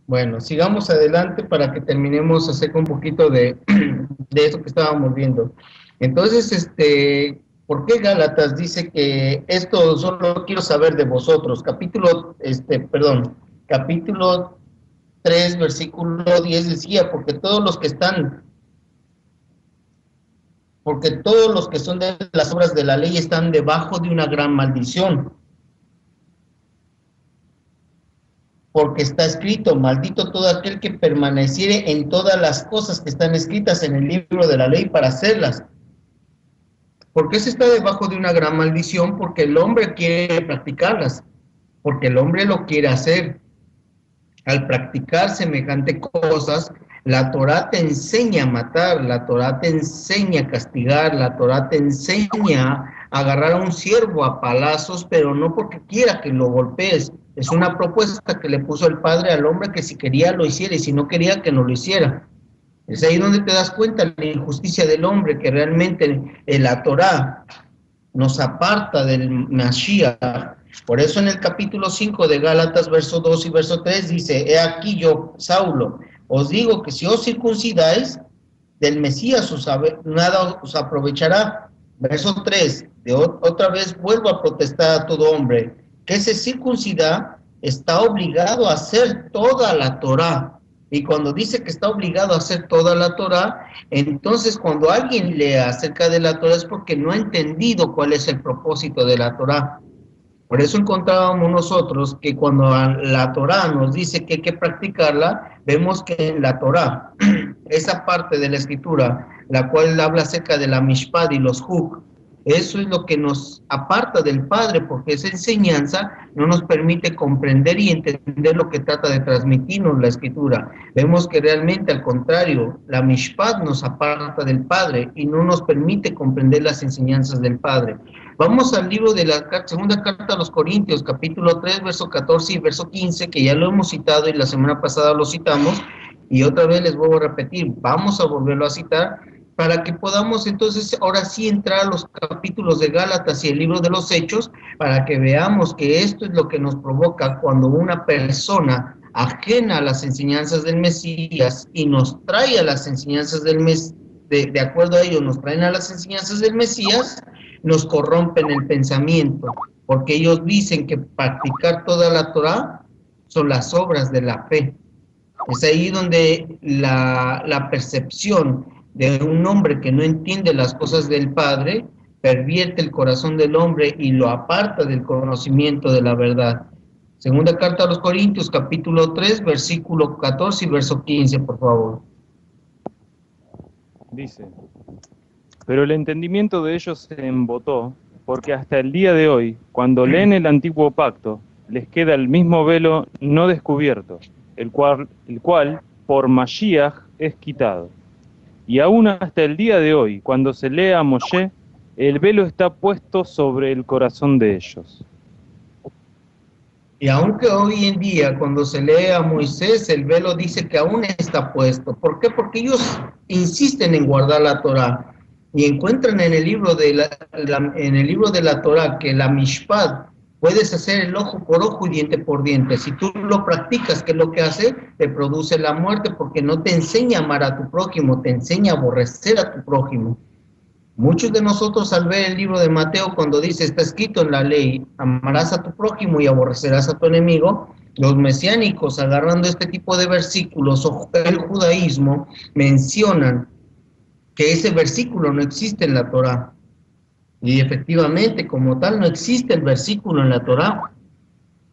Bueno, sigamos adelante para que terminemos acerca un poquito de eso que estábamos viendo. Entonces, ¿por qué Gálatas dice que esto solo quiero saber de vosotros? Capítulo 3, versículo 10 decía, porque todos los que son de las obras de la ley están debajo de una gran maldición. Porque está escrito, maldito todo aquel que permaneciere en todas las cosas que están escritas en el libro de la ley para hacerlas. ¿Por qué se está debajo de una gran maldición? Porque el hombre quiere practicarlas, porque el hombre lo quiere hacer. Al practicar semejante cosas, la Torá te enseña a matar, la Torá te enseña a castigar, la Torá te enseña a agarrar a un siervo a palazos, pero no porque quiera que lo golpees. Es una propuesta que le puso el Padre al hombre que si quería lo hiciera y si no quería que no lo hiciera. Es ahí donde te das cuenta de la injusticia del hombre, que realmente la Torá nos aparta del Mashiach. Por eso en el capítulo 5 de Gálatas, verso 2 y verso 3 dice, he aquí yo, Saulo, os digo que si os circuncidáis, del Mesías nada os aprovechará. Verso 3, otra vez vuelvo a protestar a todo hombre, que se circuncida está obligado a hacer toda la Torá. Y cuando dice que está obligado a hacer toda la Torá, entonces cuando alguien lee acerca de la Torá es porque no ha entendido cuál es el propósito de la Torá. Por eso encontrábamos nosotros que cuando la Torá nos dice que hay que practicarla, vemos que en la Torá, esa parte de la escritura, la cual habla acerca de la Mishpad y los Huk, eso es lo que nos aparta del Padre, porque esa enseñanza no nos permite comprender y entender lo que trata de transmitirnos la Escritura. Vemos que realmente, al contrario, la Mishpad nos aparta del Padre y no nos permite comprender las enseñanzas del Padre. Vamos al libro de la segunda carta a los Corintios, capítulo 3, verso 14 y verso 15, que ya lo hemos citado y la semana pasada lo citamos, y otra vez les vuelvo a repetir, vamos a volverlo a citar, para que podamos entonces ahora sí entrar a los capítulos de Gálatas y el libro de los Hechos, para que veamos que esto es lo que nos provoca cuando una persona ajena a las enseñanzas del Mesías y nos trae a las enseñanzas del Mesías, de acuerdo a ello, nos traen a las enseñanzas del Mesías, nos corrompen el pensamiento, porque ellos dicen que practicar toda la Torá son las obras de la fe. Es ahí donde la percepción de un hombre que no entiende las cosas del Padre pervierte el corazón del hombre y lo aparta del conocimiento de la verdad. Segunda carta a los Corintios, capítulo 3, versículo 14 y verso 15, por favor. Dice, pero el entendimiento de ellos se embotó, porque hasta el día de hoy, cuando leen el antiguo pacto, les queda el mismo velo no descubierto, el cual por Mashiach es quitado. Y aún hasta el día de hoy, cuando se lee a Moshe, el velo está puesto sobre el corazón de ellos. Y aunque hoy en día, cuando se lee a Moisés, el velo dice que aún está puesto. ¿Por qué? Porque ellos insisten en guardar la Torá y encuentran en el libro de la Torá que la Mishpad puedes hacer el ojo por ojo y diente por diente. Si tú lo practicas, ¿qué es lo que hace? Te produce la muerte, porque no te enseña a amar a tu prójimo, te enseña a aborrecer a tu prójimo. Muchos de nosotros, al ver el libro de Mateo, cuando dice, está escrito en la ley, amarás a tu prójimo y aborrecerás a tu enemigo, los mesiánicos, agarrando este tipo de versículos, o el judaísmo, mencionan que ese versículo no existe en la Torá. Y efectivamente, como tal, no existe el versículo en la Torá,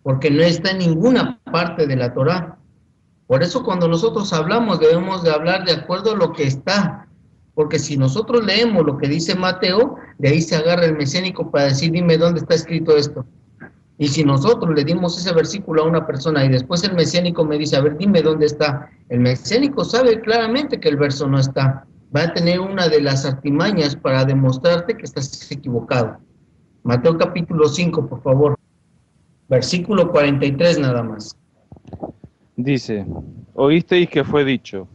porque no está en ninguna parte de la Torá. Por eso cuando nosotros hablamos, debemos de hablar de acuerdo a lo que está. Porque si nosotros leemos lo que dice Mateo, de ahí se agarra el mesiánico para decir, dime dónde está escrito esto. Y si nosotros le dimos ese versículo a una persona y después el mesiánico me dice, a ver, dime dónde está. El mesiánico sabe claramente que el verso no está. Va a tener una de las artimañas para demostrarte que estás equivocado. Mateo capítulo 5, por favor. Versículo 43 nada más. Dice, oísteis que fue dicho,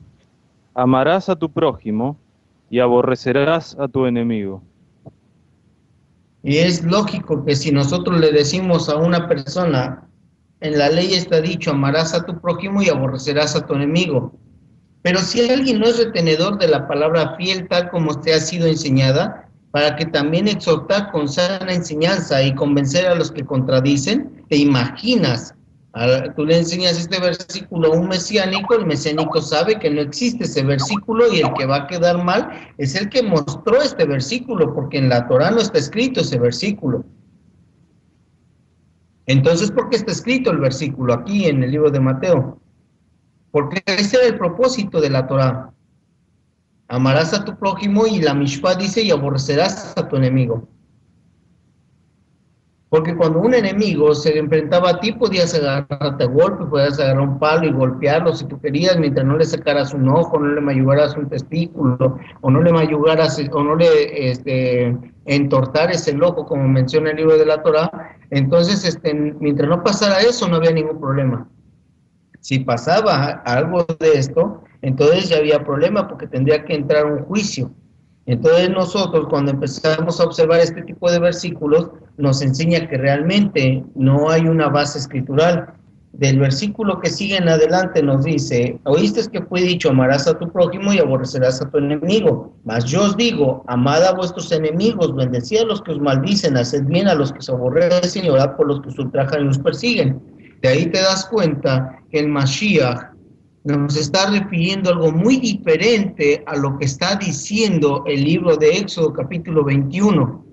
amarás a tu prójimo y aborrecerás a tu enemigo. Y es lógico que si nosotros le decimos a una persona, en la ley está dicho, amarás a tu prójimo y aborrecerás a tu enemigo. Pero si alguien no es retenedor de la palabra fiel tal como te ha sido enseñada, para que también exhortar con sana enseñanza y convencer a los que contradicen, te imaginas, tú le enseñas este versículo a un mesiánico, el mesiánico sabe que no existe ese versículo y el que va a quedar mal es el que mostró este versículo, porque en la Torá no está escrito ese versículo. Entonces, ¿por qué está escrito el versículo aquí en el libro de Mateo? Porque ese era el propósito de la Torá. Amarás a tu prójimo y la Mishpah dice y aborrecerás a tu enemigo. Porque cuando un enemigo se enfrentaba a ti, podías agarrarte a golpe, podías agarrar un palo y golpearlo si tú querías, mientras no le sacaras un ojo, no le mayugaras un testículo, o no le mayugaras, o no le entortares el ojo, como menciona el libro de la Torá. Entonces, mientras no pasara eso, no había ningún problema. Si pasaba algo de esto, entonces ya había problema porque tendría que entrar un juicio. Entonces nosotros cuando empezamos a observar este tipo de versículos, nos enseña que realmente no hay una base escritural. Del versículo que sigue en adelante nos dice, oíste que fue dicho, amarás a tu prójimo y aborrecerás a tu enemigo. Mas yo os digo, amad a vuestros enemigos, bendecid a los que os maldicen, haced bien a los que os aborrecen y orad por los que os ultrajan y os persiguen. De ahí te das cuenta que el Mashiach nos está refiriendo algo muy diferente a lo que está diciendo el libro de Éxodo capítulo 21.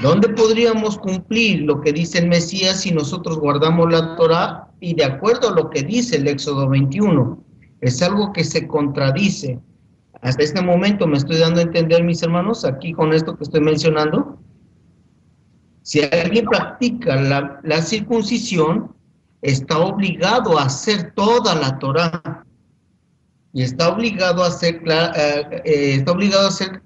¿Dónde podríamos cumplir lo que dice el Mesías si nosotros guardamos la Torá y de acuerdo a lo que dice el Éxodo 21? Es algo que se contradice. Hasta este momento me estoy dando a entender, mis hermanos, aquí con esto que estoy mencionando. Si alguien practica la circuncisión, está obligado a hacer toda la Torá. Y está obligado a hacer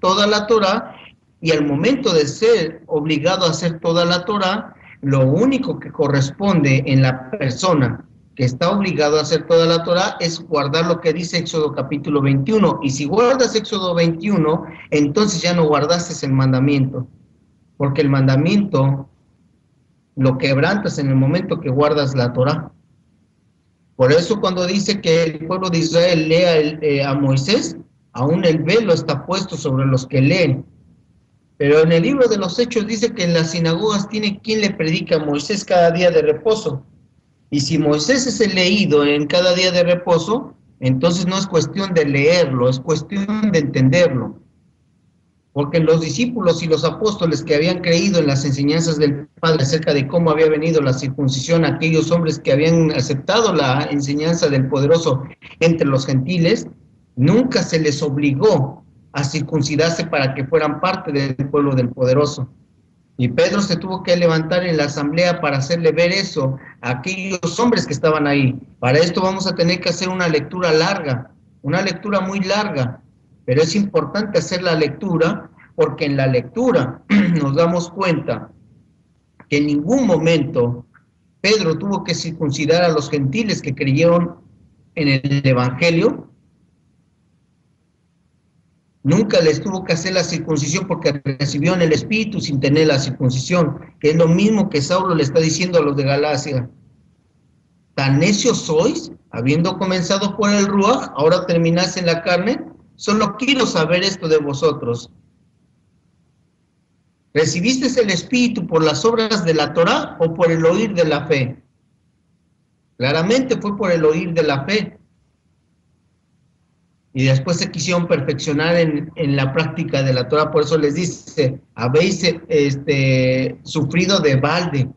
toda la Torá, y al momento de ser obligado a hacer toda la Torá, lo único que corresponde en la persona que está obligado a hacer toda la Torá es guardar lo que dice Éxodo capítulo 21. Y si guardas Éxodo 21, entonces ya no guardaste el mandamiento. Porque el mandamiento lo quebrantas en el momento que guardas la Torá. Por eso cuando dice que el pueblo de Israel lea a Moisés, aún el velo está puesto sobre los que leen. Pero en el libro de los Hechos dice que en las sinagogas tiene quien le predica a Moisés cada día de reposo. Y si Moisés es el leído en cada día de reposo, entonces no es cuestión de leerlo, es cuestión de entenderlo. Porque los discípulos y los apóstoles que habían creído en las enseñanzas del Padre acerca de cómo había venido la circuncisión, aquellos hombres que habían aceptado la enseñanza del poderoso entre los gentiles, nunca se les obligó a circuncidarse para que fueran parte del pueblo del poderoso. Y Pedro se tuvo que levantar en la asamblea para hacerle ver eso a aquellos hombres que estaban ahí. Para esto vamos a tener que hacer una lectura larga, una lectura muy larga. Pero es importante hacer la lectura porque en la lectura nos damos cuenta que en ningún momento Pedro tuvo que circuncidar a los gentiles que creyeron en el Evangelio. Nunca les tuvo que hacer la circuncisión porque recibieron el Espíritu sin tener la circuncisión, que es lo mismo que Saulo le está diciendo a los de Galacia. ¿Tan necios sois? Habiendo comenzado por el Ruach, ahora terminás en la carne. Solo quiero saber esto de vosotros. ¿Recibiste el Espíritu por las obras de la Torá o por el oír de la fe? Claramente fue por el oír de la fe. Y después se quisieron perfeccionar en la práctica de la Torá. Por eso les dice, habéis sufrido de balde,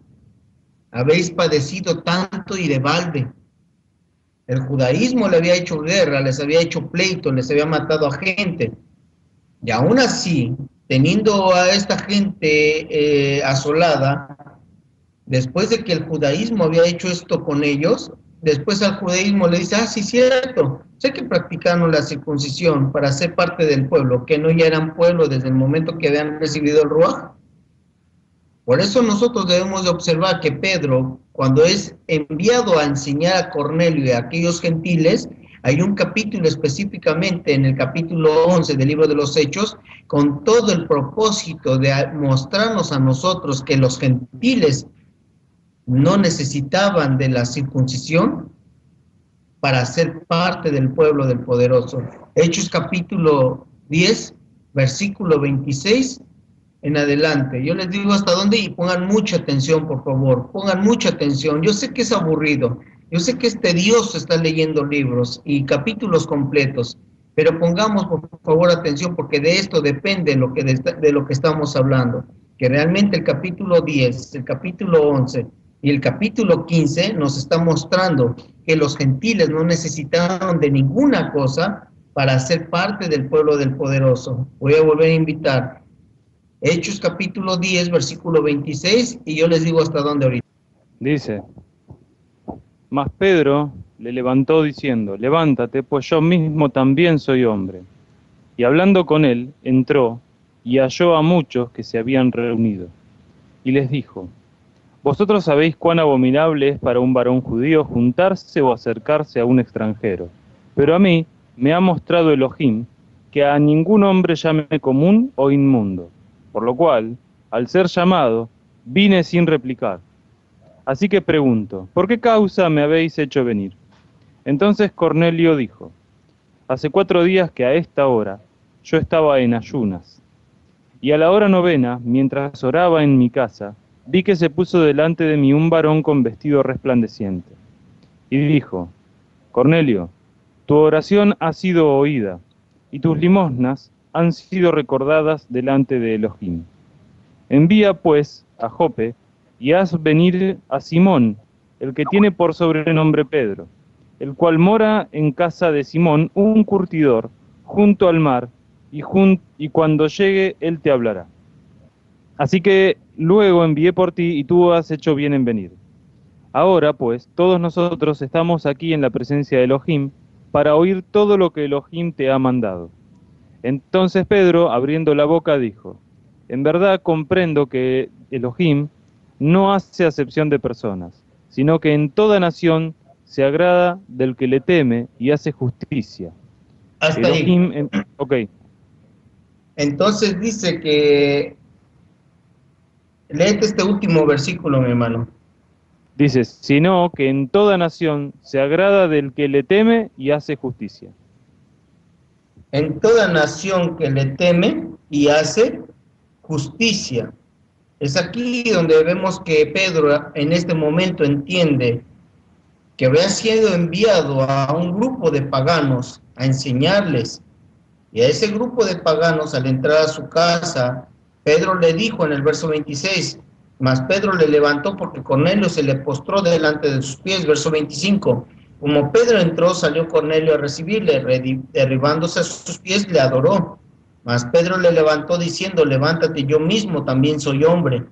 habéis padecido tanto y de balde. El judaísmo le había hecho guerra, les había hecho pleito, les había matado a gente. Y aún así, teniendo a esta gente asolada, después de que el judaísmo había hecho esto con ellos, después al judaísmo le dice, sí, cierto, sé que practicaron la circuncisión para ser parte del pueblo, que no ya eran pueblo desde el momento que habían recibido el Ruaj. Por eso nosotros debemos de observar que Pedro, cuando es enviado a enseñar a Cornelio y a aquellos gentiles, hay un capítulo específicamente en el capítulo 11 del libro de los Hechos, con todo el propósito de mostrarnos a nosotros que los gentiles no necesitaban de la circuncisión para ser parte del pueblo del poderoso. Hechos capítulo 10, versículo 26 en adelante. Yo les digo hasta dónde y pongan mucha atención, por favor, pongan mucha atención. Yo sé que es aburrido, yo sé que es tedioso estar leyendo libros y capítulos completos, pero pongamos por favor atención porque de esto depende de lo que estamos hablando, que realmente el capítulo 10, el capítulo 11 y el capítulo 15 nos está mostrando que los gentiles no necesitaban de ninguna cosa para ser parte del pueblo del poderoso. Voy a volver a invitar. Hechos capítulo 10, versículo 26, y yo les digo hasta dónde ahorita. Dice, mas Pedro le levantó diciendo, levántate, pues yo mismo también soy hombre. Y hablando con él, entró y halló a muchos que se habían reunido. Y les dijo, vosotros sabéis cuán abominable es para un varón judío juntarse o acercarse a un extranjero. Pero a mí me ha mostrado Elohim que a ningún hombre llame común o inmundo. Por lo cual, al ser llamado, vine sin replicar. Así que pregunto, ¿por qué causa me habéis hecho venir? Entonces Cornelio dijo, hace 4 días que a esta hora yo estaba en ayunas, y a la hora 9, mientras oraba en mi casa, vi que se puso delante de mí un varón con vestido resplandeciente. Y dijo, Cornelio, tu oración ha sido oída, y tus limosnas han sido recordadas delante de Elohim. Envía pues a Jope, y haz venir a Simón, el que tiene por sobrenombre Pedro, el cual mora en casa de Simón, un curtidor, junto al mar, y cuando llegue él te hablará. Así que luego envié por ti, y tú has hecho bien en venir. Ahora, pues, todos nosotros estamos aquí en la presencia de Elohim, para oír todo lo que Elohim te ha mandado. Entonces Pedro, abriendo la boca, dijo, en verdad comprendo que Elohim no hace acepción de personas, sino que en toda nación se agrada del que le teme y hace justicia. Hasta Elohim, ahí. ok. Entonces dice que, léete este último versículo, mi hermano. Dice, sino que en toda nación se agrada del que le teme y hace justicia. En toda nación que le teme y hace justicia. Es aquí donde vemos que Pedro en este momento entiende que había sido enviado a un grupo de paganos a enseñarles. Y a ese grupo de paganos, al entrar a su casa, Pedro le dijo en el verso 26, mas Pedro le levantó porque Cornelio se le postró delante de sus pies, verso 25. Como Pedro entró, salió Cornelio a recibirle, derribándose a sus pies, le adoró. Mas Pedro le levantó diciendo, levántate, yo mismo también soy hombre.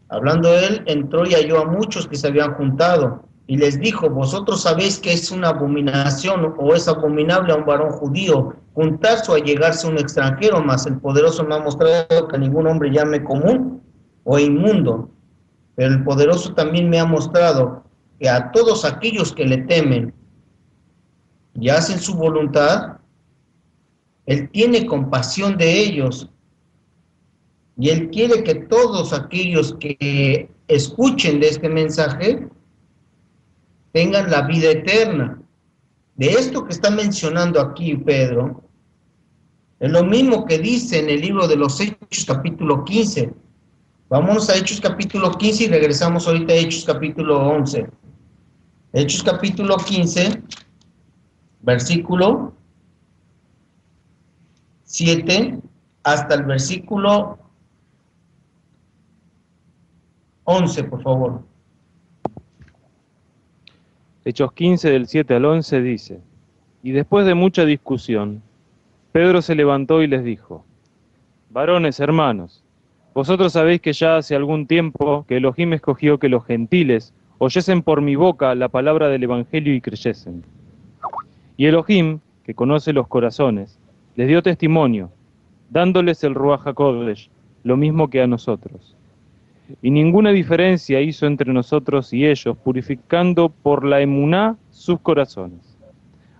Hablando él, entró y halló a muchos que se habían juntado, y les dijo, vosotros sabéis que es una abominación o es abominable a un varón judío juntarse o allegarse a un extranjero, mas el poderoso me ha mostrado que ningún hombre llame común o inmundo. Pero el poderoso también me ha mostrado que a todos aquellos que le temen y hacen su voluntad, él tiene compasión de ellos. Y él quiere que todos aquellos que escuchen de este mensaje tengan la vida eterna. De esto que está mencionando aquí Pedro, es lo mismo que dice en el libro de los Hechos capítulo 15. Vámonos a Hechos capítulo 15 y regresamos ahorita a Hechos capítulo 11. Hechos capítulo 15, versículo 7 hasta el versículo 11, por favor. Hechos 15 del 7 al 11 dice, y después de mucha discusión, Pedro se levantó y les dijo, varones, hermanos, vosotros sabéis que ya hace algún tiempo que Elohim escogió que los gentiles oyesen por mi boca la palabra del Evangelio y creyesen. Y Elohim, que conoce los corazones, les dio testimonio, dándoles el Ruach HaKodesh, lo mismo que a nosotros. Y ninguna diferencia hizo entre nosotros y ellos, purificando por la emuná sus corazones.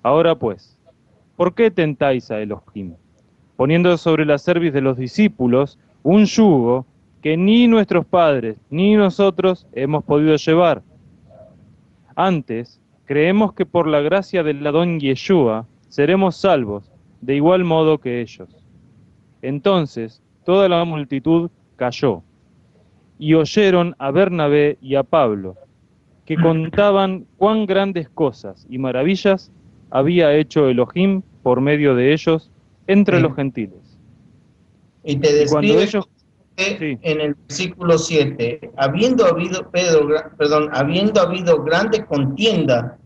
Ahora pues, ¿por qué tentáis a Elohim? Poniendo sobre la cerviz de los discípulos un yugo que ni nuestros padres ni nosotros hemos podido llevar. Antes, creemos que por la gracia del Adón Yeshua seremos salvos, de igual modo que ellos. Entonces, toda la multitud cayó, y oyeron a Bernabé y a Pablo, que contaban cuán grandes cosas y maravillas había hecho Elohim por medio de ellos entre los gentiles. Y te Y cuando describe ellos... Sí. en el versículo 7, habiendo habido grande contienda,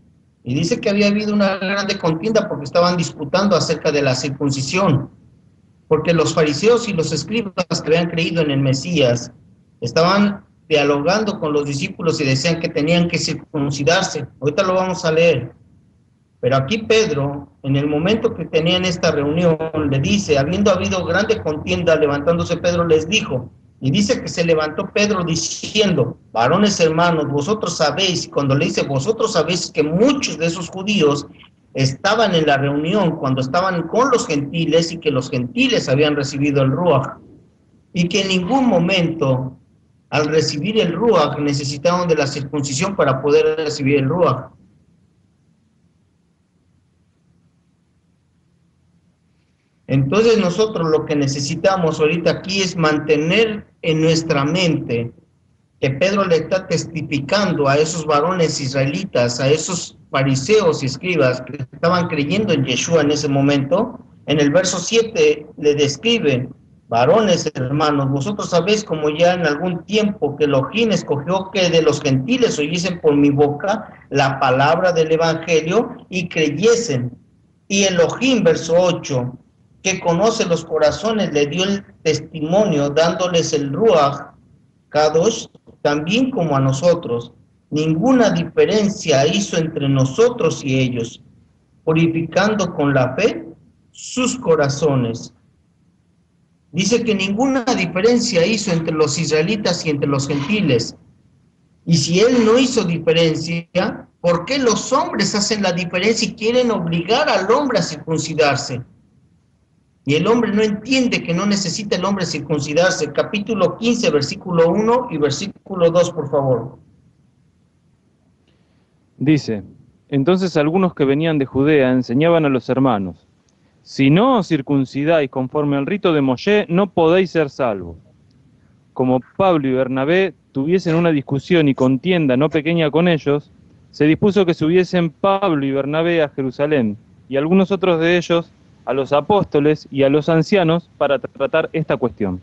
y dice que había habido una grande contienda porque estaban disputando acerca de la circuncisión, porque los fariseos y los escribas que habían creído en el Mesías estaban dialogando con los discípulos y decían que tenían que circuncidarse. Ahorita lo vamos a leer. Pero aquí Pedro, en el momento que tenían esta reunión, le dice, habiendo habido grande contienda, levantándose Pedro les dijo, y dice que se levantó Pedro diciendo, varones hermanos, vosotros sabéis, y cuando le dice, vosotros sabéis que muchos de esos judíos estaban en la reunión cuando estaban con los gentiles y que los gentiles habían recibido el Ruach, y que en ningún momento al recibir el Ruach necesitaban de la circuncisión para poder recibir el Ruach. Entonces nosotros lo que necesitamos ahorita aquí es mantener en nuestra mente que Pedro le está testificando a esos varones israelitas, a esos fariseos y escribas que estaban creyendo en Yeshua en ese momento. En el verso 7 le describe, varones hermanos, vosotros sabéis como ya en algún tiempo que Elohim escogió que de los gentiles oyesen por mi boca la palabra del evangelio y creyesen. Y Elohim, verso 8, que conoce los corazones, le dio el testimonio dándoles el Ruach Kadosh, también como a nosotros. Ninguna diferencia hizo entre nosotros y ellos, purificando con la fe sus corazones. Dice que ninguna diferencia hizo entre los israelitas y entre los gentiles. Y si él no hizo diferencia, ¿por qué los hombres hacen la diferencia y quieren obligar al hombre a circuncidarse? Y el hombre no entiende que no necesita el hombre circuncidarse. Capítulo 15, versículo 1 y versículo 2, por favor. Dice, entonces algunos que venían de Judea enseñaban a los hermanos, si no os circuncidáis conforme al rito de Moshe, no podéis ser salvos. Como Pablo y Bernabé tuviesen una discusión y contienda no pequeña con ellos, se dispuso que subiesen Pablo y Bernabé a Jerusalén, y algunos otros de ellos a los apóstoles y a los ancianos para tratar esta cuestión.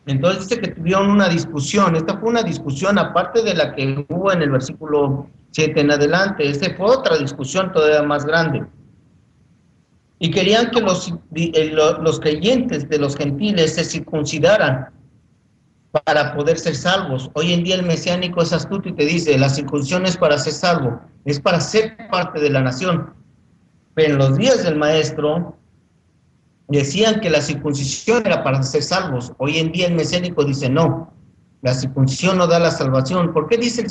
Entonces dice que tuvieron una discusión. Esta fue una discusión aparte de la que hubo en el versículo 7 en adelante. Esta fue otra discusión todavía más grande. Y querían que los creyentes de los gentiles se circuncidaran para poder ser salvos. Hoy en día el mesiánico es astuto y te dice, la circuncisión es para ser salvo, es para ser parte de la nación. Pero en los días del maestro decían que la circuncisión era para ser salvos. Hoy en día el mesiánico dice no, la circuncisión no da la salvación. ¿Por qué dice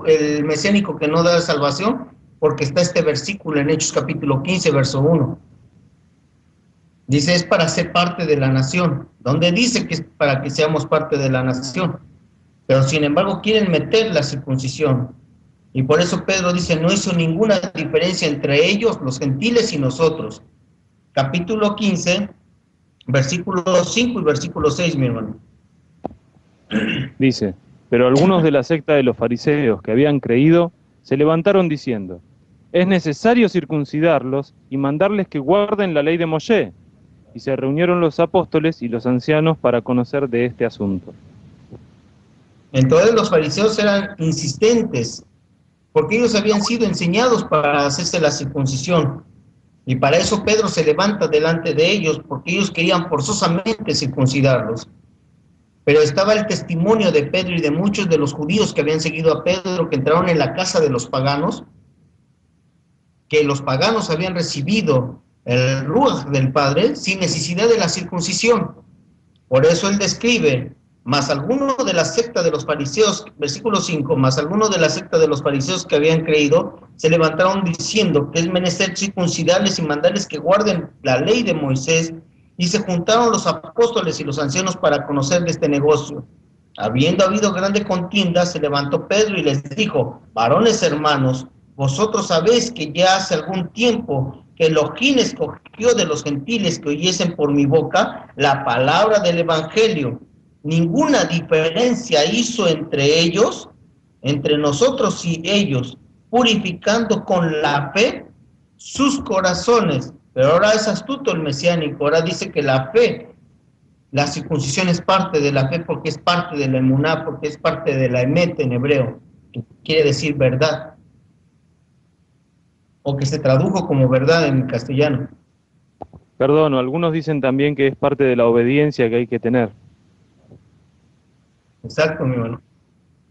el mesiánico que no da la salvación? Porque está este versículo en Hechos capítulo 15, verso 1. Dice, es para ser parte de la nación, donde dice que es para que seamos parte de la nación. Pero sin embargo quieren meter la circuncisión. Y por eso Pedro dice, no hizo ninguna diferencia entre ellos, los gentiles y nosotros. Capítulo 15, versículo 5 y versículo 6, mi hermano. Dice, pero algunos de la secta de los fariseos que habían creído se levantaron diciendo, es necesario circuncidarlos y mandarles que guarden la ley de Moshe. Y se reunieron los apóstoles y los ancianos para conocer de este asunto. Entonces los fariseos eran insistentes, porque ellos habían sido enseñados para hacerse la circuncisión. Y para eso Pedro se levanta delante de ellos, porque ellos querían forzosamente circuncidarlos. Pero estaba el testimonio de Pedro y de muchos de los judíos que habían seguido a Pedro, que entraron en la casa de los paganos, que los paganos habían recibido el Ruach del Padre sin necesidad de la circuncisión. Por eso él describe, más alguno de la secta de los fariseos, versículo 5, más alguno de la secta de los fariseos que habían creído, se levantaron diciendo que es menester circuncidarles y mandarles que guarden la ley de Moisés. Y se juntaron los apóstoles y los ancianos para conocer de este negocio. Habiendo habido grande contienda, se levantó Pedro y les dijo: varones hermanos, vosotros sabéis que ya hace algún tiempo que Elohim escogió de los gentiles que oyesen por mi boca la palabra del evangelio. Ninguna diferencia hizo entre ellos, entre nosotros y ellos, purificando con la fe sus corazones. Pero ahora es astuto el mesiánico, ahora dice que la fe, la circuncisión es parte de la fe porque es parte de la emuná, porque es parte de la emet en hebreo, que quiere decir verdad, o que se tradujo como verdad en castellano. Perdón, algunos dicen también que es parte de la obediencia que hay que tener. Exacto, mi hermano.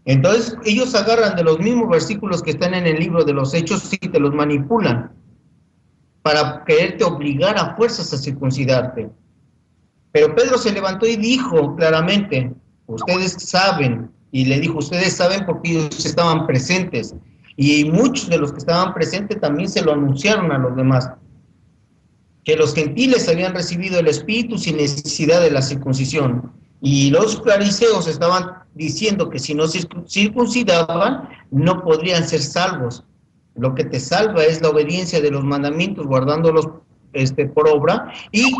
Entonces ellos agarran de los mismos versículos que están en el libro de los Hechos y te los manipulan para quererte obligar a fuerzas a circuncidarte. Pero Pedro se levantó y dijo claramente: ustedes saben, y le dijo: ustedes saben porque ellos estaban presentes, y muchos de los que estaban presentes también se lo anunciaron a los demás, que los gentiles habían recibido el Espíritu sin necesidad de la circuncisión, y los fariseos estaban diciendo que si no circuncidaban no podrían ser salvos. Lo que te salva es la obediencia de los mandamientos, guardándolos por obra, y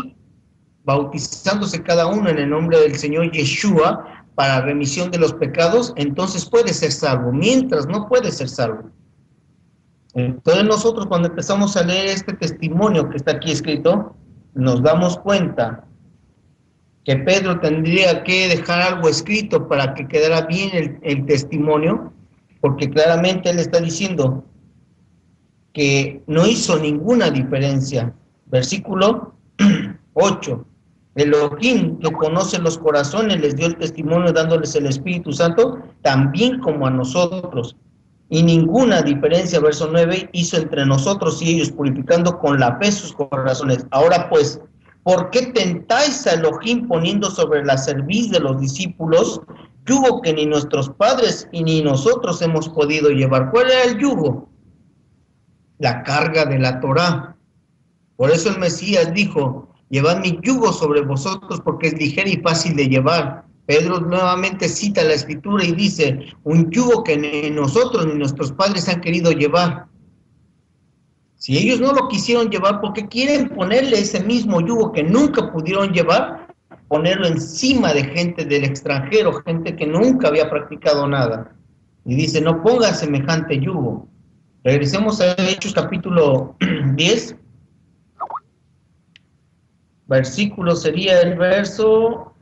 bautizándose cada uno en el nombre del Señor Yeshua para remisión de los pecados. Entonces puede ser salvo, mientras no puede ser salvo. Entonces nosotros, cuando empezamos a leer este testimonio que está aquí escrito, nos damos cuenta que Pedro tendría que dejar algo escrito para que quedara bien el testimonio, porque claramente él está diciendo que no hizo ninguna diferencia. Versículo 8. Elohim, que conoce los corazones, les dio el testimonio dándoles el Espíritu Santo, también como a nosotros. Y ninguna diferencia, verso 9, hizo entre nosotros y ellos, purificando con la fe sus corazones. Ahora pues, ¿por qué tentáis a Elohim poniendo sobre la cerviz de los discípulos yugo que ni nuestros padres y ni nosotros hemos podido llevar? ¿Cuál era el yugo? La carga de la Torá. Por eso el Mesías dijo: llevad mi yugo sobre vosotros porque es ligero y fácil de llevar. Pedro nuevamente cita la escritura y dice: un yugo que ni nosotros ni nuestros padres han querido llevar. Si ellos no lo quisieron llevar, ¿por qué quieren ponerle ese mismo yugo que nunca pudieron llevar? Ponerlo encima de gente del extranjero, gente que nunca había practicado nada. Y dice: no ponga semejante yugo. Regresemos a Hechos capítulo 10. Versículo sería el verso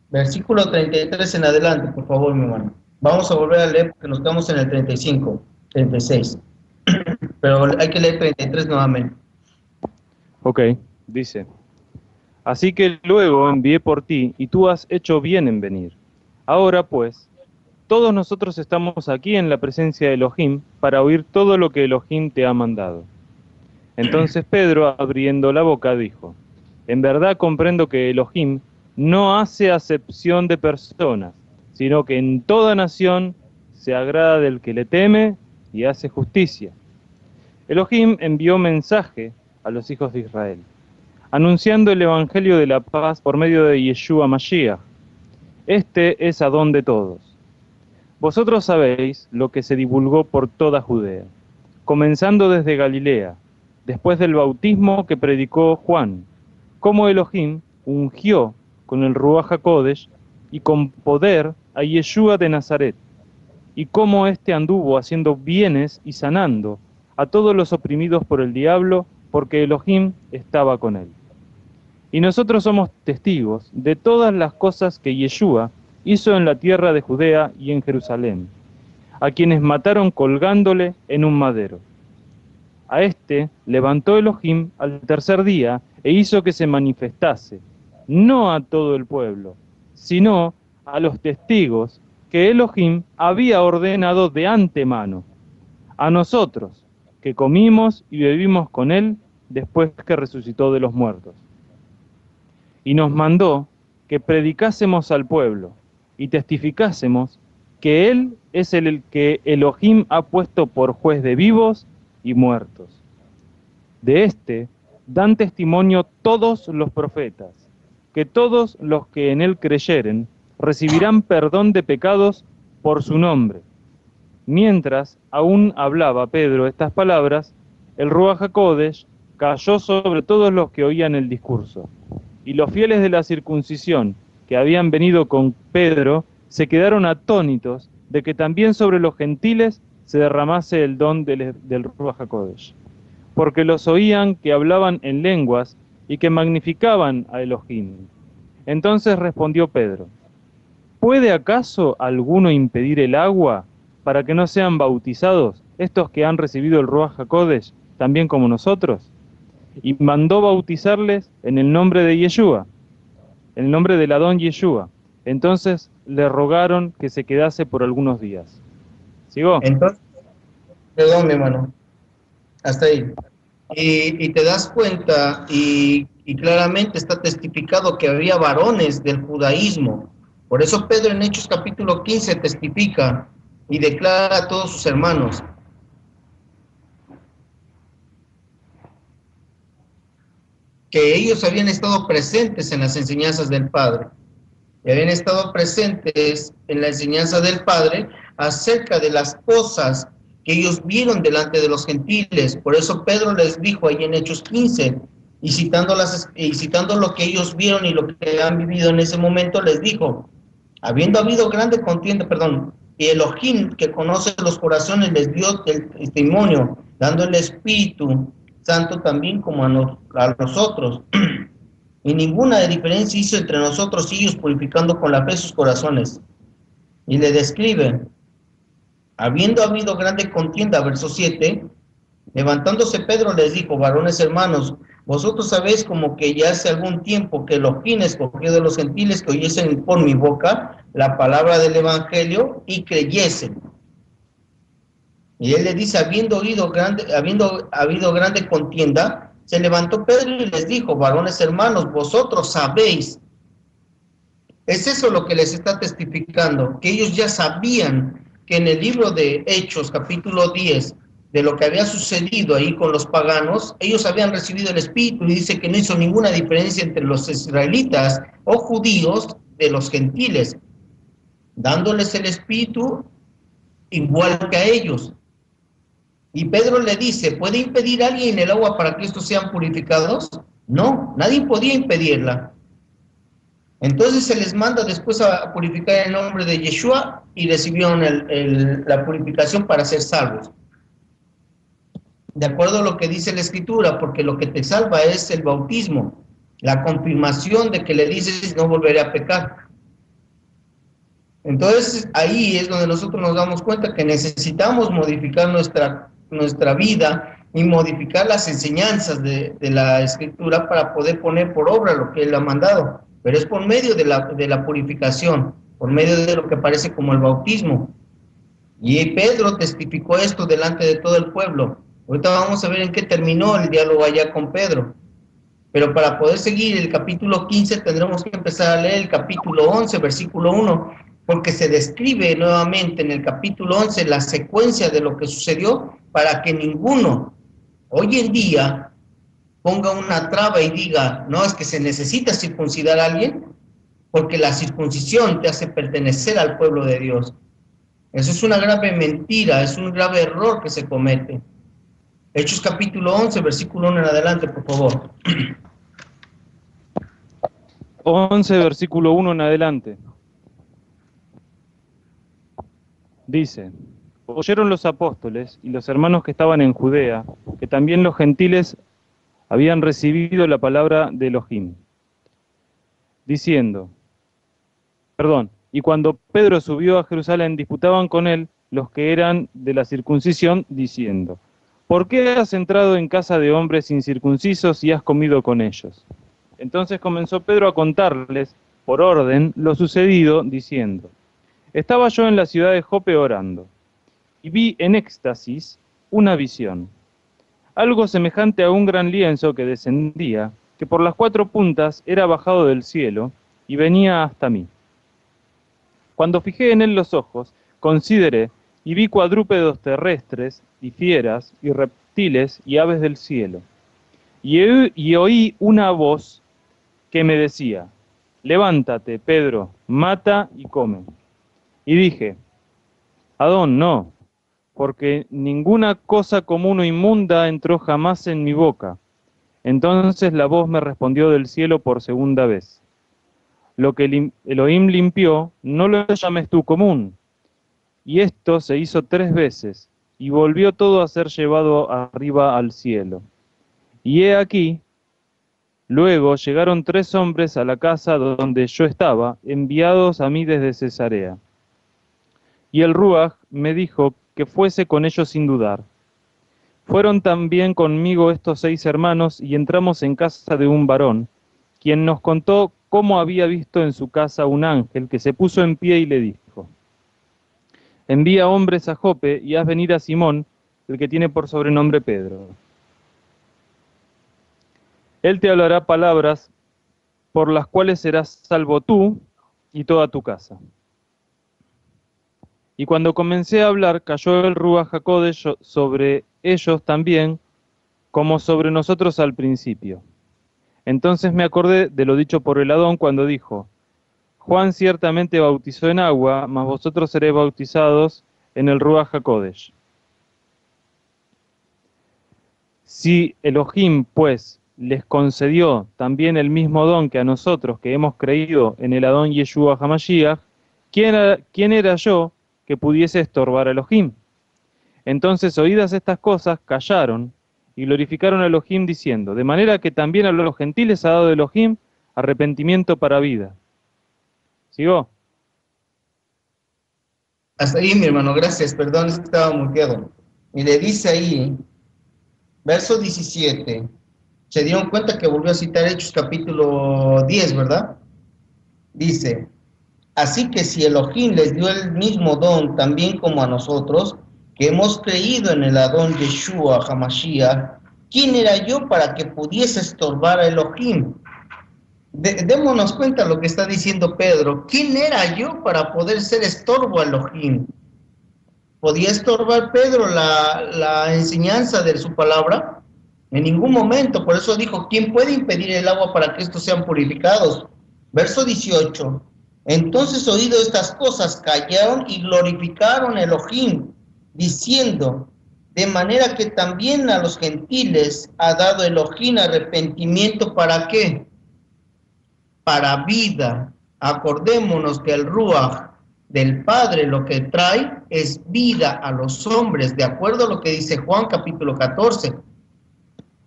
versículo 33 en adelante, por favor, mi hermano. Vamos a volver a leer porque nos quedamos en el 35, 36. Pero hay que leer 33 nuevamente. Ok, dice: así que luego envié por ti, y tú has hecho bien en venir. Ahora pues, todos nosotros estamos aquí en la presencia de Elohim para oír todo lo que Elohim te ha mandado. Entonces Pedro, abriendo la boca, dijo: en verdad comprendo que Elohim no hace acepción de personas, sino que en toda nación se agrada del que le teme y hace justicia. Elohim envió mensaje a los hijos de Israel, anunciando el evangelio de la paz por medio de Yeshua Mashiach. Este es Adón de todos. Vosotros sabéis lo que se divulgó por toda Judea, comenzando desde Galilea, después del bautismo que predicó Juan, cómo Elohim ungió con el Ruach HaKodesh y con poder a Yeshua de Nazaret, y cómo éste anduvo haciendo bienes y sanando a todos los oprimidos por el diablo, porque Elohim estaba con él. Y nosotros somos testigos de todas las cosas que Yeshua hizo en la tierra de Judea y en Jerusalén, a quienes mataron colgándole en un madero. A este levantó Elohim al tercer día e hizo que se manifestase, no a todo el pueblo, sino a los testigos que Elohim había ordenado de antemano, a nosotros, que comimos y bebimos con él después que resucitó de los muertos. Y nos mandó que predicásemos al pueblo y testificásemos que Él es el que Elohim ha puesto por juez de vivos y muertos. De este dan testimonio todos los profetas, que todos los que en Él creyeren recibirán perdón de pecados por su nombre. Mientras aún hablaba Pedro estas palabras, el Ruach HaKodesh cayó sobre todos los que oían el discurso. Y los fieles de la circuncisión que habían venido con Pedro se quedaron atónitos de que también sobre los gentiles se derramase el don del Ruach HaKodesh, porque los oían que hablaban en lenguas y que magnificaban a Elohim. Entonces respondió Pedro: ¿puede acaso alguno impedir el agua para que no sean bautizados estos que han recibido el Ruach HaKodesh también como nosotros? Y mandó bautizarles en el nombre de Yeshua, en el nombre del Adón Yeshua. Entonces le rogaron que se quedase por algunos días. ¿Sigo? Entonces, perdón, mi hermano, hasta ahí. Y te das cuenta, y claramente está testificado que había varones del judaísmo. Por eso Pedro en Hechos capítulo 15 testifica y declara a todos sus hermanos: que ellos habían estado presentes en las enseñanzas del Padre, y habían estado presentes en la enseñanza del Padre acerca de las cosas que ellos vieron delante de los gentiles. Por eso Pedro les dijo ahí en Hechos 15, y citando lo que ellos vieron y lo que han vivido en ese momento, les dijo: habiendo habido grande contienda, y Elohim, que conoce los corazones, les dio el testimonio, dando el Espíritu Santo también como a nosotros. Y ninguna diferencia hizo entre nosotros y ellos, purificando con la fe sus corazones. Y le describe: habiendo habido grande contienda, verso 7, levantándose Pedro les dijo: varones hermanos, vosotros sabéis como que ya hace algún tiempo que Elohim escogió de los gentiles que oyesen por mi boca la palabra del evangelio y creyesen. Y él le dice: habiendo habido grande contienda, se levantó Pedro y les dijo: varones hermanos, vosotros sabéis. Es eso lo que les está testificando, que ellos ya sabían que en el libro de Hechos, capítulo 10, de lo que había sucedido ahí con los paganos, ellos habían recibido el Espíritu, y dice que no hizo ninguna diferencia entre los israelitas o judíos de los gentiles, dándoles el Espíritu igual que a ellos. Y Pedro le dice: ¿puede impedir a alguien el agua para que estos sean purificados? No, nadie podía impedirla. Entonces se les manda después a purificar en el nombre de Yeshua, y recibieron la purificación para ser salvos. De acuerdo a lo que dice la Escritura, porque lo que te salva es el bautismo, la confirmación de que le dices: no volveré a pecar. Entonces ahí es donde nosotros nos damos cuenta que necesitamos modificar nuestra vida y modificar las enseñanzas de la Escritura para poder poner por obra lo que Él ha mandado. Pero es por medio de la purificación, por medio de lo que parece como el bautismo. Y Pedro testificó esto delante de todo el pueblo. Ahorita vamos a ver en qué terminó el diálogo allá con Pedro. Pero para poder seguir el capítulo 15 tendremos que empezar a leer el capítulo 11, versículo 1, porque se describe nuevamente en el capítulo 11 la secuencia de lo que sucedió, para que ninguno hoy en día ponga una traba y diga: no, es que se necesita circuncidar a alguien, porque la circuncisión te hace pertenecer al pueblo de Dios. Eso es una grave mentira, es un grave error que se comete. Hechos capítulo 11, versículo 1 en adelante, por favor. 11, versículo 1 en adelante. Dice: oyeron los apóstoles y los hermanos que estaban en Judea, que también los gentiles habían recibido la palabra de Elohim, diciendo, y cuando Pedro subió a Jerusalén, disputaban con él los que eran de la circuncisión, diciendo: ¿por qué has entrado en casa de hombres incircuncisos y has comido con ellos? Entonces comenzó Pedro a contarles, por orden, lo sucedido, diciendo: estaba yo en la ciudad de Jope orando, y vi en éxtasis una visión, algo semejante a un gran lienzo que descendía, que por las 4 puntas era bajado del cielo, y venía hasta mí. Cuando fijé en él los ojos, consideré y vi cuadrúpedos terrestres y fieras y reptiles y aves del cielo. Y oí una voz que me decía: levántate, Pedro, mata y come. Y dije: Adón, no, porque ninguna cosa común o inmunda entró jamás en mi boca. Entonces la voz me respondió del cielo por segunda vez: lo que Elohim limpió, no lo llames tú común. Y esto se hizo 3 veces, y volvió todo a ser llevado arriba al cielo. Y he aquí, luego llegaron 3 hombres a la casa donde yo estaba, enviados a mí desde Cesarea. Y el Ruaj me dijo que fuese con ellos sin dudar. Fueron también conmigo estos 6 hermanos, y entramos en casa de un varón, quien nos contó cómo había visto en su casa un ángel que se puso en pie y le dijo: envía hombres a Jope y haz venir a Simón, el que tiene por sobrenombre Pedro. Él te hablará palabras por las cuales serás salvo tú y toda tu casa. Y cuando comencé a hablar, cayó el Ruaj HaKodesh sobre ellos también, como sobre nosotros al principio. Entonces me acordé de lo dicho por el Adón cuando dijo: Juan ciertamente bautizó en agua, mas vosotros seréis bautizados en el Ruaj HaKodesh. Si Elohim, pues, les concedió también el mismo don que a nosotros que hemos creído en el Adón Yeshua HaMashiach, ¿quién era yo que pudiese estorbar a Elohim? Entonces, oídas estas cosas, callaron y glorificaron a Elohim diciendo: de manera que también a los gentiles ha dado Elohim arrepentimiento para vida. ¿Sigo? Hasta ahí, mi hermano, gracias, perdón, es que estaba muteado. Y le dice ahí, verso 17, se dieron cuenta que volvió a citar Hechos capítulo 10, ¿verdad? Dice: así que si Elohim les dio el mismo don también como a nosotros, que hemos creído en el Adón Yeshua HaMashiach, ¿quién era yo para que pudiese estorbar a Elohim? Démonos cuenta lo que está diciendo Pedro. ¿Quién era yo para poder ser estorbo a Elohim? ¿Podía estorbar Pedro la enseñanza de su palabra? En ningún momento. Por eso dijo: ¿quién puede impedir el agua para que estos sean purificados? Verso 18. Entonces, oído estas cosas, callaron y glorificaron a Elohim, diciendo: de manera que también a los gentiles ha dado Elohim arrepentimiento. ¿Para qué? Para vida. Acordémonos que el Ruaj del Padre lo que trae es vida a los hombres, de acuerdo a lo que dice Juan capítulo 14,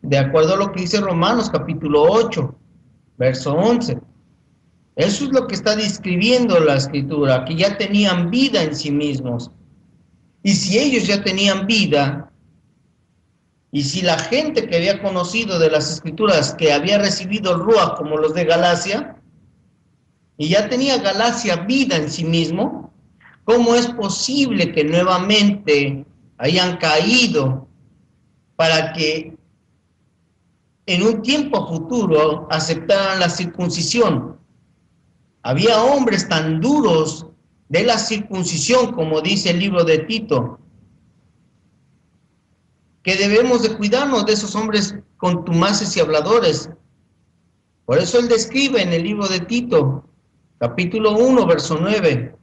de acuerdo a lo que dice Romanos capítulo 8, verso 11. Eso es lo que está describiendo la Escritura, que ya tenían vida en sí mismos. Y si ellos ya tenían vida, y si la gente que había conocido de las Escrituras, que había recibido el Ruaj como los de Galacia, y ya tenía Galacia vida en sí mismo, ¿cómo es posible que nuevamente hayan caído para que en un tiempo futuro aceptaran la circuncisión? Había hombres tan duros de la circuncisión, como dice el libro de Tito, que debemos de cuidarnos de esos hombres contumaces y habladores. Por eso él describe en el libro de Tito, capítulo 1, verso 9,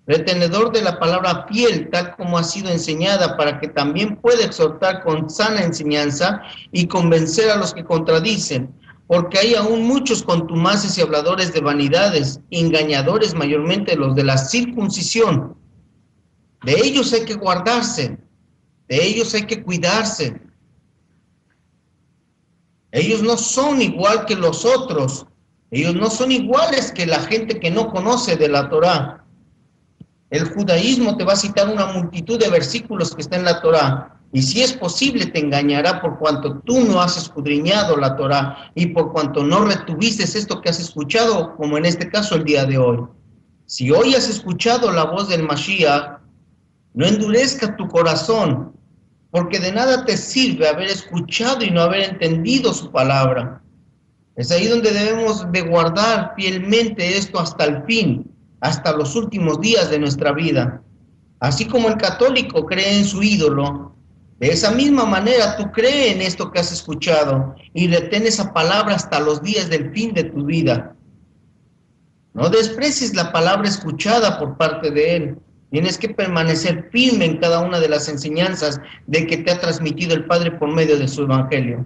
retenedor de la palabra fiel, tal como ha sido enseñada, para que también pueda exhortar con sana enseñanza y convencer a los que contradicen, porque hay aún muchos contumaces y habladores de vanidades, engañadores, mayormente los de la circuncisión. De ellos hay que guardarse, de ellos hay que cuidarse. Ellos no son igual que los otros, ellos no son iguales que la gente que no conoce de la Torá. El judaísmo te va a citar una multitud de versículos que está en la Torá, y si es posible te engañará por cuanto tú no has escudriñado la Torá y por cuanto no retuviste esto que has escuchado, como en este caso el día de hoy. Si hoy has escuchado la voz del Mashiach, no endurezca tu corazón, porque de nada te sirve haber escuchado y no haber entendido su palabra. Es ahí donde debemos de guardar fielmente esto hasta el fin, hasta los últimos días de nuestra vida. Así como el católico cree en su ídolo, de esa misma manera tú crees en esto que has escuchado y retén esa palabra hasta los días del fin de tu vida. No desprecies la palabra escuchada por parte de Él. Tienes que permanecer firme en cada una de las enseñanzas de que te ha transmitido el Padre por medio de su Evangelio.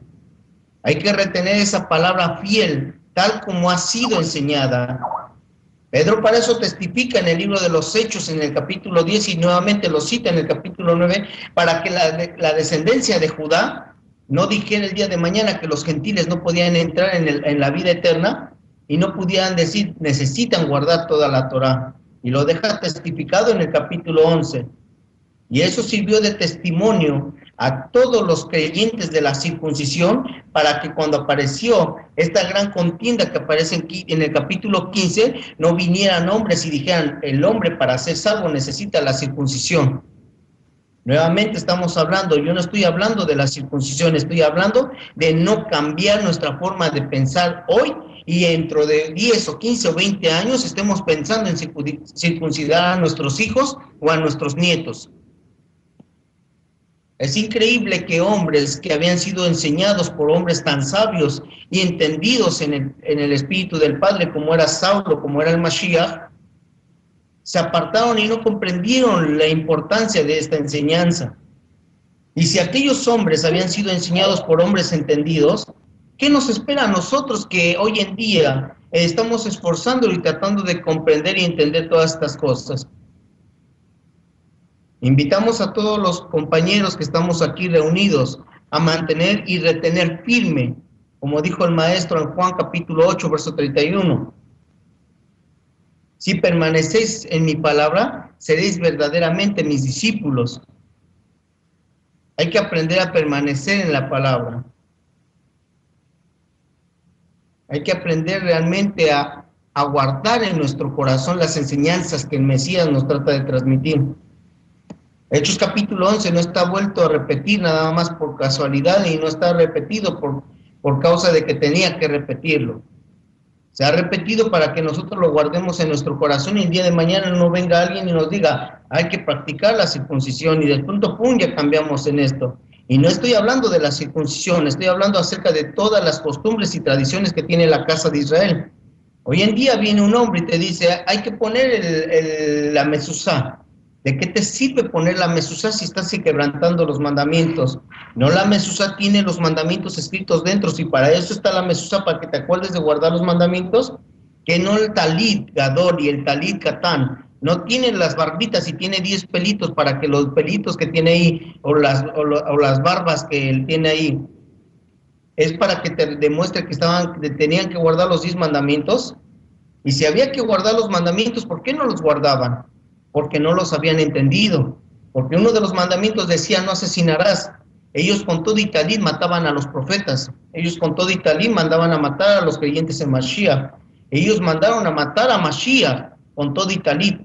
Hay que retener esa palabra fiel, tal como ha sido enseñada. Pedro para eso testifica en el libro de los Hechos, en el capítulo 10, y nuevamente lo cita en el capítulo 9, para que la descendencia de Judá no dijera el día de mañana que los gentiles no podían entrar en la vida eterna y no pudieran decir, necesitan guardar toda la Torá. Y lo deja testificado en el capítulo 11. Y eso sirvió de testimonio a todos los creyentes de la circuncisión para que cuando apareció esta gran contienda que aparece en el capítulo 15, no vinieran hombres y dijeran, el hombre para ser salvo necesita la circuncisión. Nuevamente estamos hablando, yo no estoy hablando de la circuncisión, estoy hablando de no cambiar nuestra forma de pensar hoy y dentro de 10 o 15 o 20 años estemos pensando en circuncidar a nuestros hijos o a nuestros nietos. Es increíble que hombres que habían sido enseñados por hombres tan sabios y entendidos en el Espíritu del Padre, como era Saulo, como era el Mashiach, se apartaron y no comprendieron la importancia de esta enseñanza. Y si aquellos hombres habían sido enseñados por hombres entendidos, ¿qué nos espera a nosotros que hoy en día estamos esforzando y tratando de comprender y entender todas estas cosas? Invitamos a todos los compañeros que estamos aquí reunidos a mantener y retener firme, como dijo el maestro en Juan capítulo 8, verso 31. Si permanecéis en mi palabra, seréis verdaderamente mis discípulos. Hay que aprender a permanecer en la palabra. Hay que aprender realmente a guardar en nuestro corazón las enseñanzas que el Mesías nos trata de transmitir. Hechos capítulo 11 no está vuelto a repetir nada más por casualidad y no está repetido por causa de que tenía que repetirlo. Se ha repetido para que nosotros lo guardemos en nuestro corazón y el día de mañana no venga alguien y nos diga, hay que practicar la circuncisión y de pronto, pum, ya cambiamos en esto. Y no estoy hablando de la circuncisión, estoy hablando acerca de todas las costumbres y tradiciones que tiene la casa de Israel. Hoy en día viene un hombre y te dice, hay que poner la mezuzá. ¿De qué te sirve poner la mezuzá si estás quebrantando los mandamientos? No, la mezuzá tiene los mandamientos escritos dentro, si para eso está la mezuzá, para que te acuerdes de guardar los mandamientos, que no el talit gadol y el talit katán, no tiene las barbitas y tiene 10 pelitos para que los pelitos que tiene ahí, o las barbas que él tiene ahí, es para que te demuestre que tenían que guardar los 10 mandamientos. Y si había que guardar los mandamientos, ¿por qué no los guardaban? Porque no los habían entendido, porque uno de los mandamientos decía no asesinarás. Ellos con todo y talit mataban a los profetas, ellos con todo y talit mandaban a matar a los creyentes en Mashiach, ellos mandaron a matar a Mashiach con todo y talit.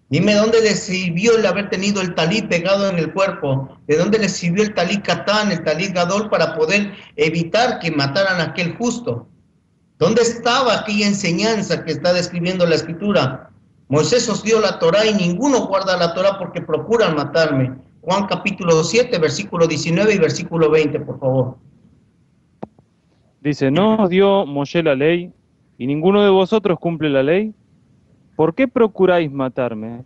Dime dónde les sirvió el haber tenido el talit pegado en el cuerpo, de dónde les sirvió el talit katán, el talit gadol para poder evitar que mataran a aquel justo. ¿Dónde estaba aquella enseñanza que está describiendo la Escritura? Moisés os dio la Torá y ninguno guarda la Torá porque procuran matarme. Juan capítulo 7, versículo 19 y versículo 20, por favor. Dice, ¿no os dio Moshe la ley y ninguno de vosotros cumple la ley? ¿Por qué procuráis matarme?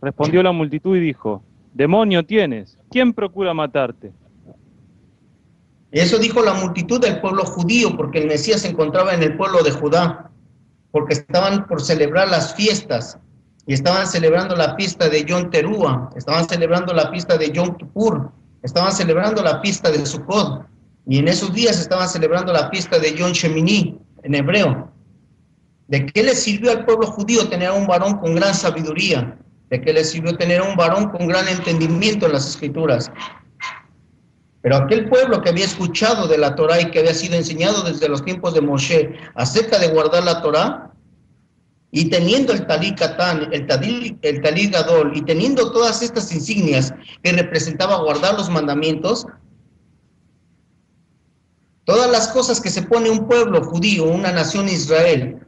Respondió la multitud y dijo, demonio tienes, ¿quién procura matarte? Eso dijo la multitud del pueblo judío, porque el Mesías se encontraba en el pueblo de Judá, porque estaban por celebrar las fiestas, y estaban celebrando la fiesta de Yom Teruah, estaban celebrando la fiesta de Yom Kippur, estaban celebrando la fiesta de Sukkot, y en esos días estaban celebrando la fiesta de Yom Shemini, en hebreo. ¿De qué le sirvió al pueblo judío tener a un varón con gran sabiduría? ¿De qué le sirvió tener a un varón con gran entendimiento en las Escrituras? Pero aquel pueblo que había escuchado de la Torá y que había sido enseñado desde los tiempos de Moshe acerca de guardar la Torá, y teniendo el talit katán, el talit gadol, y teniendo todas estas insignias que representaba guardar los mandamientos, todas las cosas que se pone un pueblo judío, una nación Israel,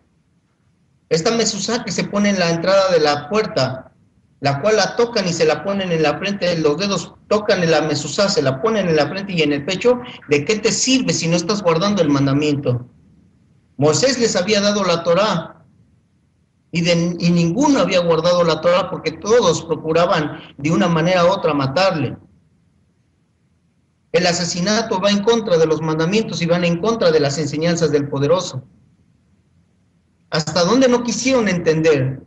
esta mezuzá que se pone en la entrada de la puerta, la cual la tocan y se la ponen en la frente, los dedos tocan en la mezuzá, se la ponen en la frente y en el pecho. ¿De qué te sirve si no estás guardando el mandamiento? Moisés les había dado la Torá y ninguno había guardado la Torá, porque todos procuraban de una manera u otra matarle. El asesinato va en contra de los mandamientos y van en contra de las enseñanzas del Poderoso. ¿Hasta dónde no quisieron entender?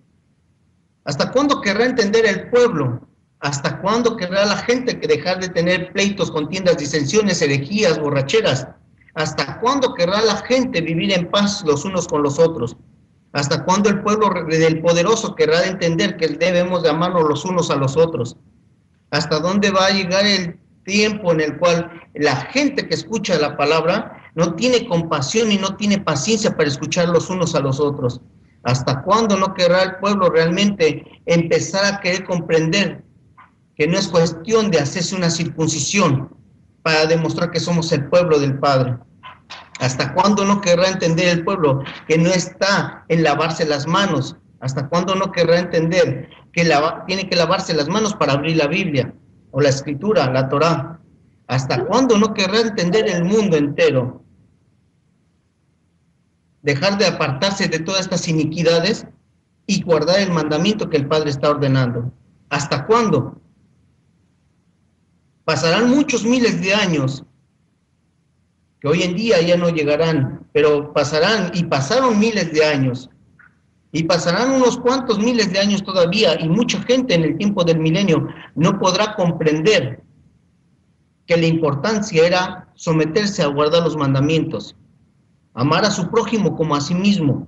¿Hasta cuándo querrá entender el pueblo? ¿Hasta cuándo querrá la gente que dejar de tener pleitos, contiendas, disensiones, herejías, borracheras? ¿Hasta cuándo querrá la gente vivir en paz los unos con los otros? ¿Hasta cuándo el pueblo del Poderoso querrá de entender que debemos de amarnos los unos a los otros? ¿Hasta dónde va a llegar el tiempo en el cual la gente que escucha la palabra no tiene compasión y no tiene paciencia para escuchar los unos a los otros? ¿Hasta cuándo no querrá el pueblo realmente empezar a querer comprender que no es cuestión de hacerse una circuncisión para demostrar que somos el pueblo del Padre? ¿Hasta cuándo no querrá entender el pueblo que no está en lavarse las manos? ¿Hasta cuándo no querrá entender que tiene que lavarse las manos para abrir la Biblia o la Escritura, la Torá? ¿Hasta cuándo no querrá entender el mundo entero? Dejar de apartarse de todas estas iniquidades y guardar el mandamiento que el Padre está ordenando. ¿Hasta cuándo? Pasarán muchos miles de años, que hoy en día ya no llegarán, pero pasarán, y pasaron miles de años, y pasarán unos cuantos miles de años todavía, y mucha gente en el tiempo del milenio no podrá comprender que la importancia era someterse a guardar los mandamientos, amar a su prójimo como a sí mismo.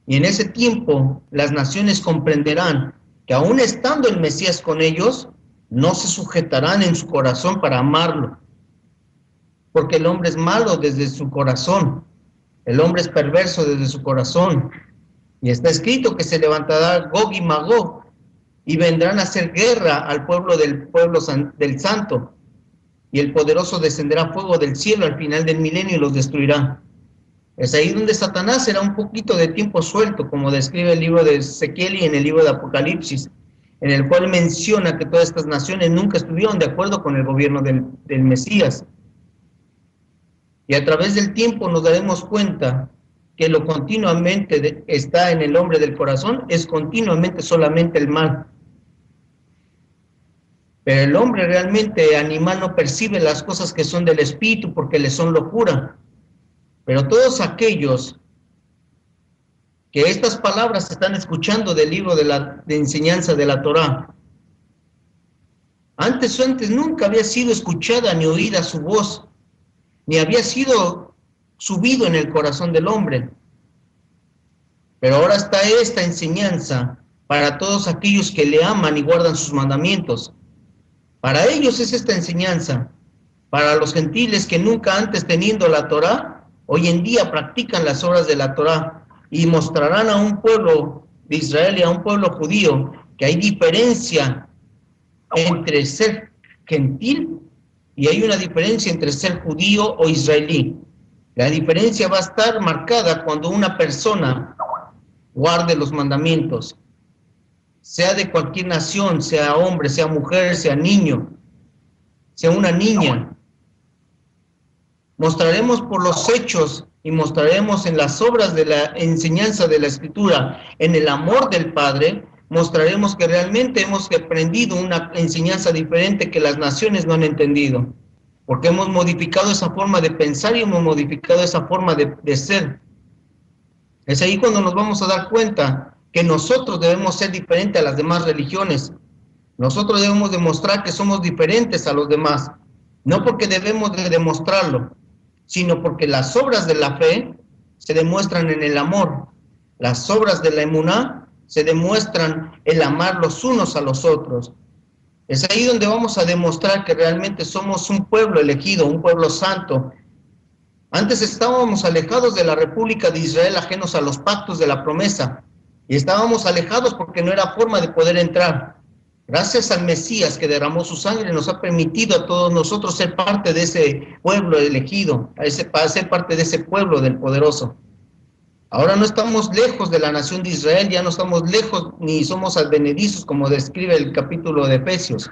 Y en ese tiempo las naciones comprenderán que aún estando el Mesías con ellos, no se sujetarán en su corazón para amarlo, porque el hombre es malo desde su corazón, el hombre es perverso desde su corazón, y está escrito que se levantará Gog y Magog, y vendrán a hacer guerra al pueblo del santo, y el Poderoso descenderá fuego del cielo al final del milenio y los destruirá. Es ahí donde Satanás será un poquito de tiempo suelto, como describe el libro de Ezequiel y en el libro de Apocalipsis, en el cual menciona que todas estas naciones nunca estuvieron de acuerdo con el gobierno del Mesías. Y a través del tiempo nos daremos cuenta que lo continuamente está en el hombre del corazón es continuamente solamente el mal. Pero el hombre realmente animal no percibe las cosas que son del espíritu porque le son locura. Pero todos aquellos que estas palabras están escuchando del libro de enseñanza de la Torá, antes nunca había sido escuchada ni oída su voz, ni había sido subido en el corazón del hombre. Pero ahora está esta enseñanza para todos aquellos que le aman y guardan sus mandamientos. Para ellos es esta enseñanza. Para los gentiles que nunca antes teniendo la Torá, hoy en día practican las obras de la Torá y mostrarán a un pueblo de Israel y a un pueblo judío que hay diferencia entre ser gentil y hay una diferencia entre ser judío o israelí. La diferencia va a estar marcada cuando una persona guarde los mandamientos, sea de cualquier nación, sea hombre, sea mujer, sea niño, sea una niña. Mostraremos por los hechos y mostraremos en las obras de la enseñanza de la Escritura, en el amor del Padre, mostraremos que realmente hemos aprendido una enseñanza diferente que las naciones no han entendido, porque hemos modificado esa forma de pensar y hemos modificado esa forma de ser. Es ahí cuando nos vamos a dar cuenta que nosotros debemos ser diferentes a las demás religiones. Nosotros debemos demostrar que somos diferentes a los demás, no porque debemos de demostrarlo, sino porque las obras de la fe se demuestran en el amor. Las obras de la emuná se demuestran el amar los unos a los otros. Es ahí donde vamos a demostrar que realmente somos un pueblo elegido, un pueblo santo. Antes estábamos alejados de la República de Israel, ajenos a los pactos de la promesa, y estábamos alejados porque no era forma de poder entrar. Gracias al Mesías que derramó su sangre, nos ha permitido a todos nosotros ser parte de ese pueblo elegido, ser parte de ese pueblo del Poderoso. Ahora no estamos lejos de la nación de Israel, ya no estamos lejos ni somos advenedizos, como describe el capítulo de Efesios.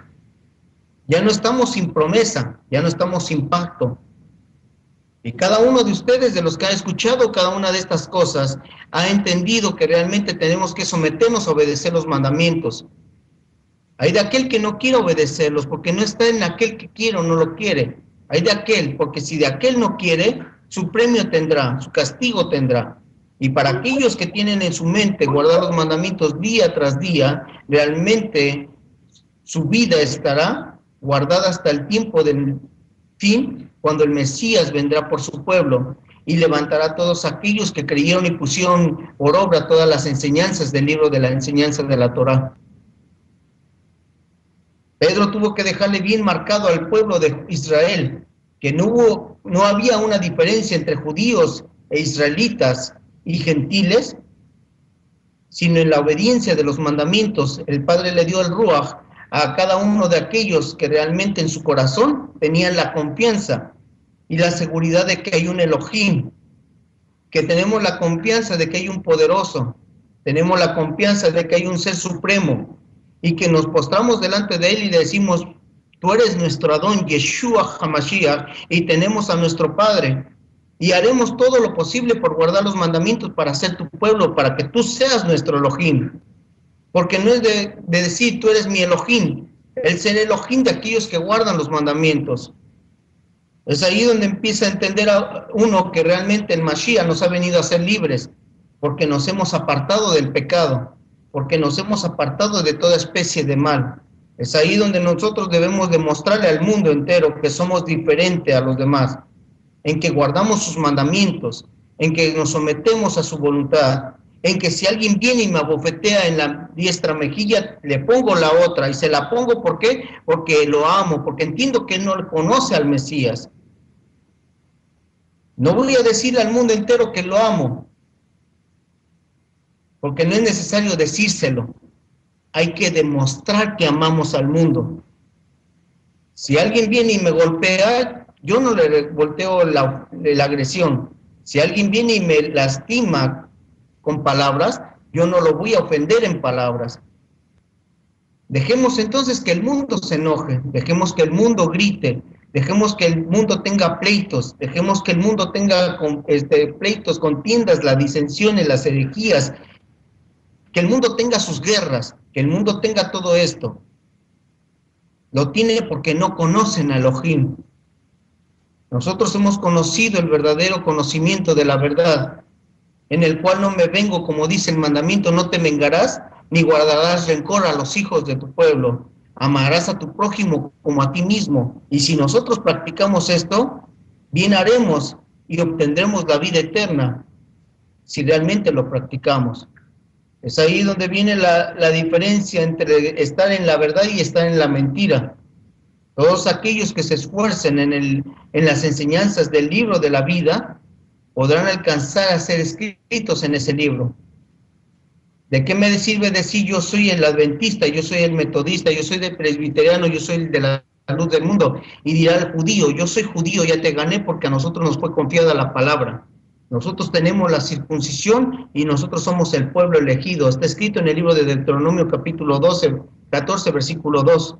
Ya no estamos sin promesa, ya no estamos sin pacto. Y cada uno de ustedes, de los que ha escuchado cada una de estas cosas, ha entendido que realmente tenemos que someternos a obedecer los mandamientos. Hay de aquel que no quiere obedecerlos, porque no está en aquel que quiere o no lo quiere. Hay de aquel, porque si de aquel no quiere, su premio tendrá, su castigo tendrá. Y para aquellos que tienen en su mente guardar los mandamientos día tras día, realmente su vida estará guardada hasta el tiempo del fin, cuando el Mesías vendrá por su pueblo y levantará a todos aquellos que creyeron y pusieron por obra todas las enseñanzas del libro de la enseñanza de la Torá. Pedro tuvo que dejarle bien marcado al pueblo de Israel que no había una diferencia entre judíos e israelitas y gentiles, sino en la obediencia de los mandamientos. El Padre le dio el Ruach a cada uno de aquellos que realmente en su corazón tenían la confianza y la seguridad de que hay un Elohim, que tenemos la confianza de que hay un poderoso, tenemos la confianza de que hay un ser supremo, y que nos postramos delante de él y le decimos, tú eres nuestro Adón, Yeshua HaMashiach, y tenemos a nuestro Padre, y haremos todo lo posible por guardar los mandamientos para ser tu pueblo, para que tú seas nuestro Elohim. Porque no es de decir, tú eres mi Elohim, el ser Elohim de aquellos que guardan los mandamientos. Es ahí donde empieza a entender a uno que realmente el Mashiach nos ha venido a ser libres, porque nos hemos apartado del pecado, porque nos hemos apartado de toda especie de mal. Es ahí donde nosotros debemos demostrarle al mundo entero que somos diferentes a los demás, en que guardamos sus mandamientos, en que nos sometemos a su voluntad, en que si alguien viene y me abofetea en la diestra mejilla, le pongo la otra, y se la pongo, ¿por qué? Porque lo amo, porque entiendo que él no le conoce al Mesías. No voy a decirle al mundo entero que lo amo, porque no es necesario decírselo. Hay que demostrar que amamos al mundo. Si alguien viene y me golpea, yo no le volteo la agresión. Si alguien viene y me lastima con palabras, yo no lo voy a ofender en palabras. Dejemos entonces que el mundo se enoje, dejemos que el mundo grite, dejemos que el mundo tenga pleitos, dejemos que el mundo tenga pleitos, contiendas, las disensiones, las herejías, que el mundo tenga sus guerras, que el mundo tenga todo esto. Lo tiene porque no conocen a Elohim. Nosotros hemos conocido el verdadero conocimiento de la verdad, en el cual no me vengo, como dice el mandamiento, no te vengarás, ni guardarás rencor a los hijos de tu pueblo. Amarás a tu prójimo como a ti mismo. Y si nosotros practicamos esto, bien haremos y obtendremos la vida eterna, si realmente lo practicamos. Es ahí donde viene la diferencia entre estar en la verdad y estar en la mentira. Todos aquellos que se esfuercen en las enseñanzas del libro de la vida podrán alcanzar a ser escritos en ese libro. ¿De qué me sirve decir yo soy el adventista, yo soy el metodista, yo soy el presbiteriano, yo soy el de la luz del mundo? Y dirá el judío, yo soy judío, ya te gané porque a nosotros nos fue confiada la palabra. Nosotros tenemos la circuncisión y nosotros somos el pueblo elegido. Está escrito en el libro de Deuteronomio capítulo 14, versículo 2.